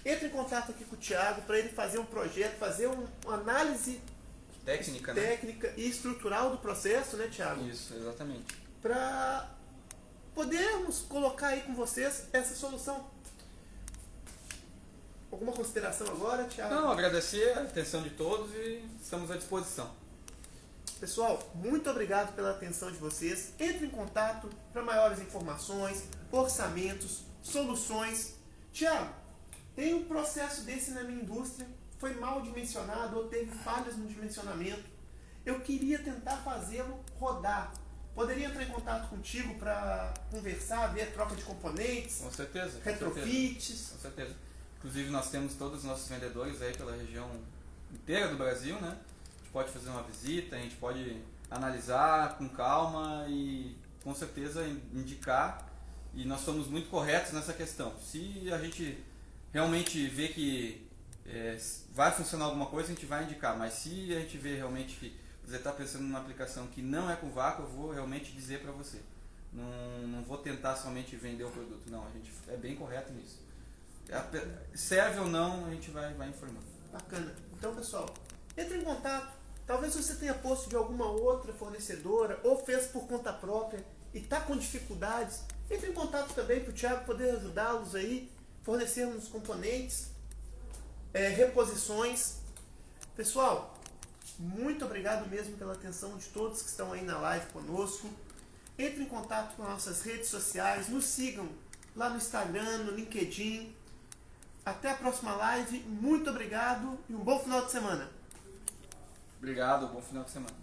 [SPEAKER 1] entre em contato aqui com o Thiago para ele fazer um projeto, fazer uma análise
[SPEAKER 2] técnica
[SPEAKER 1] e estrutural do processo, né, Thiago?
[SPEAKER 2] Isso, exatamente.
[SPEAKER 1] Para podermos colocar aí com vocês essa solução. Alguma consideração agora, Thiago?
[SPEAKER 2] Não, agradecer a atenção de todos e estamos à disposição.
[SPEAKER 1] Pessoal, muito obrigado pela atenção de vocês. Entre em contato para maiores informações, orçamentos, soluções. Thiago, tem um processo desse na minha indústria, foi mal dimensionado ou teve falhas no dimensionamento. Eu queria tentar fazê-lo rodar. poderia entrar em contato contigo para conversar, ver a troca de componentes,
[SPEAKER 2] Com certeza.
[SPEAKER 1] retrofits.
[SPEAKER 2] Com certeza. Inclusive nós temos todos os nossos vendedores aí pela região inteira do Brasil, né? A gente pode fazer uma visita, a gente pode analisar com calma e com certeza indicar. E nós somos muito corretos nessa questão. Se a gente realmente vê que vai funcionar alguma coisa, a gente vai indicar. Mas se a gente vê realmente que você está pensando numa aplicação que não é com vácuo, eu vou realmente dizer para você. Não vou tentar somente vender o produto. Não, a gente é bem correto nisso. Serve ou não, a gente vai informar.
[SPEAKER 1] Bacana. Então, pessoal, entre em contato. Talvez você tenha posto de alguma outra fornecedora ou fez por conta própria e está com dificuldades. Entre em contato também para o Thiago poder ajudá-los aí, fornecermos componentes, reposições. Pessoal, muito obrigado mesmo pela atenção de todos que estão aí na live conosco. Entre em contato com nossas redes sociais, nos sigam lá no Instagram, no LinkedIn. Até a próxima live, muito obrigado e um bom final de semana.
[SPEAKER 2] Obrigado, bom final de semana.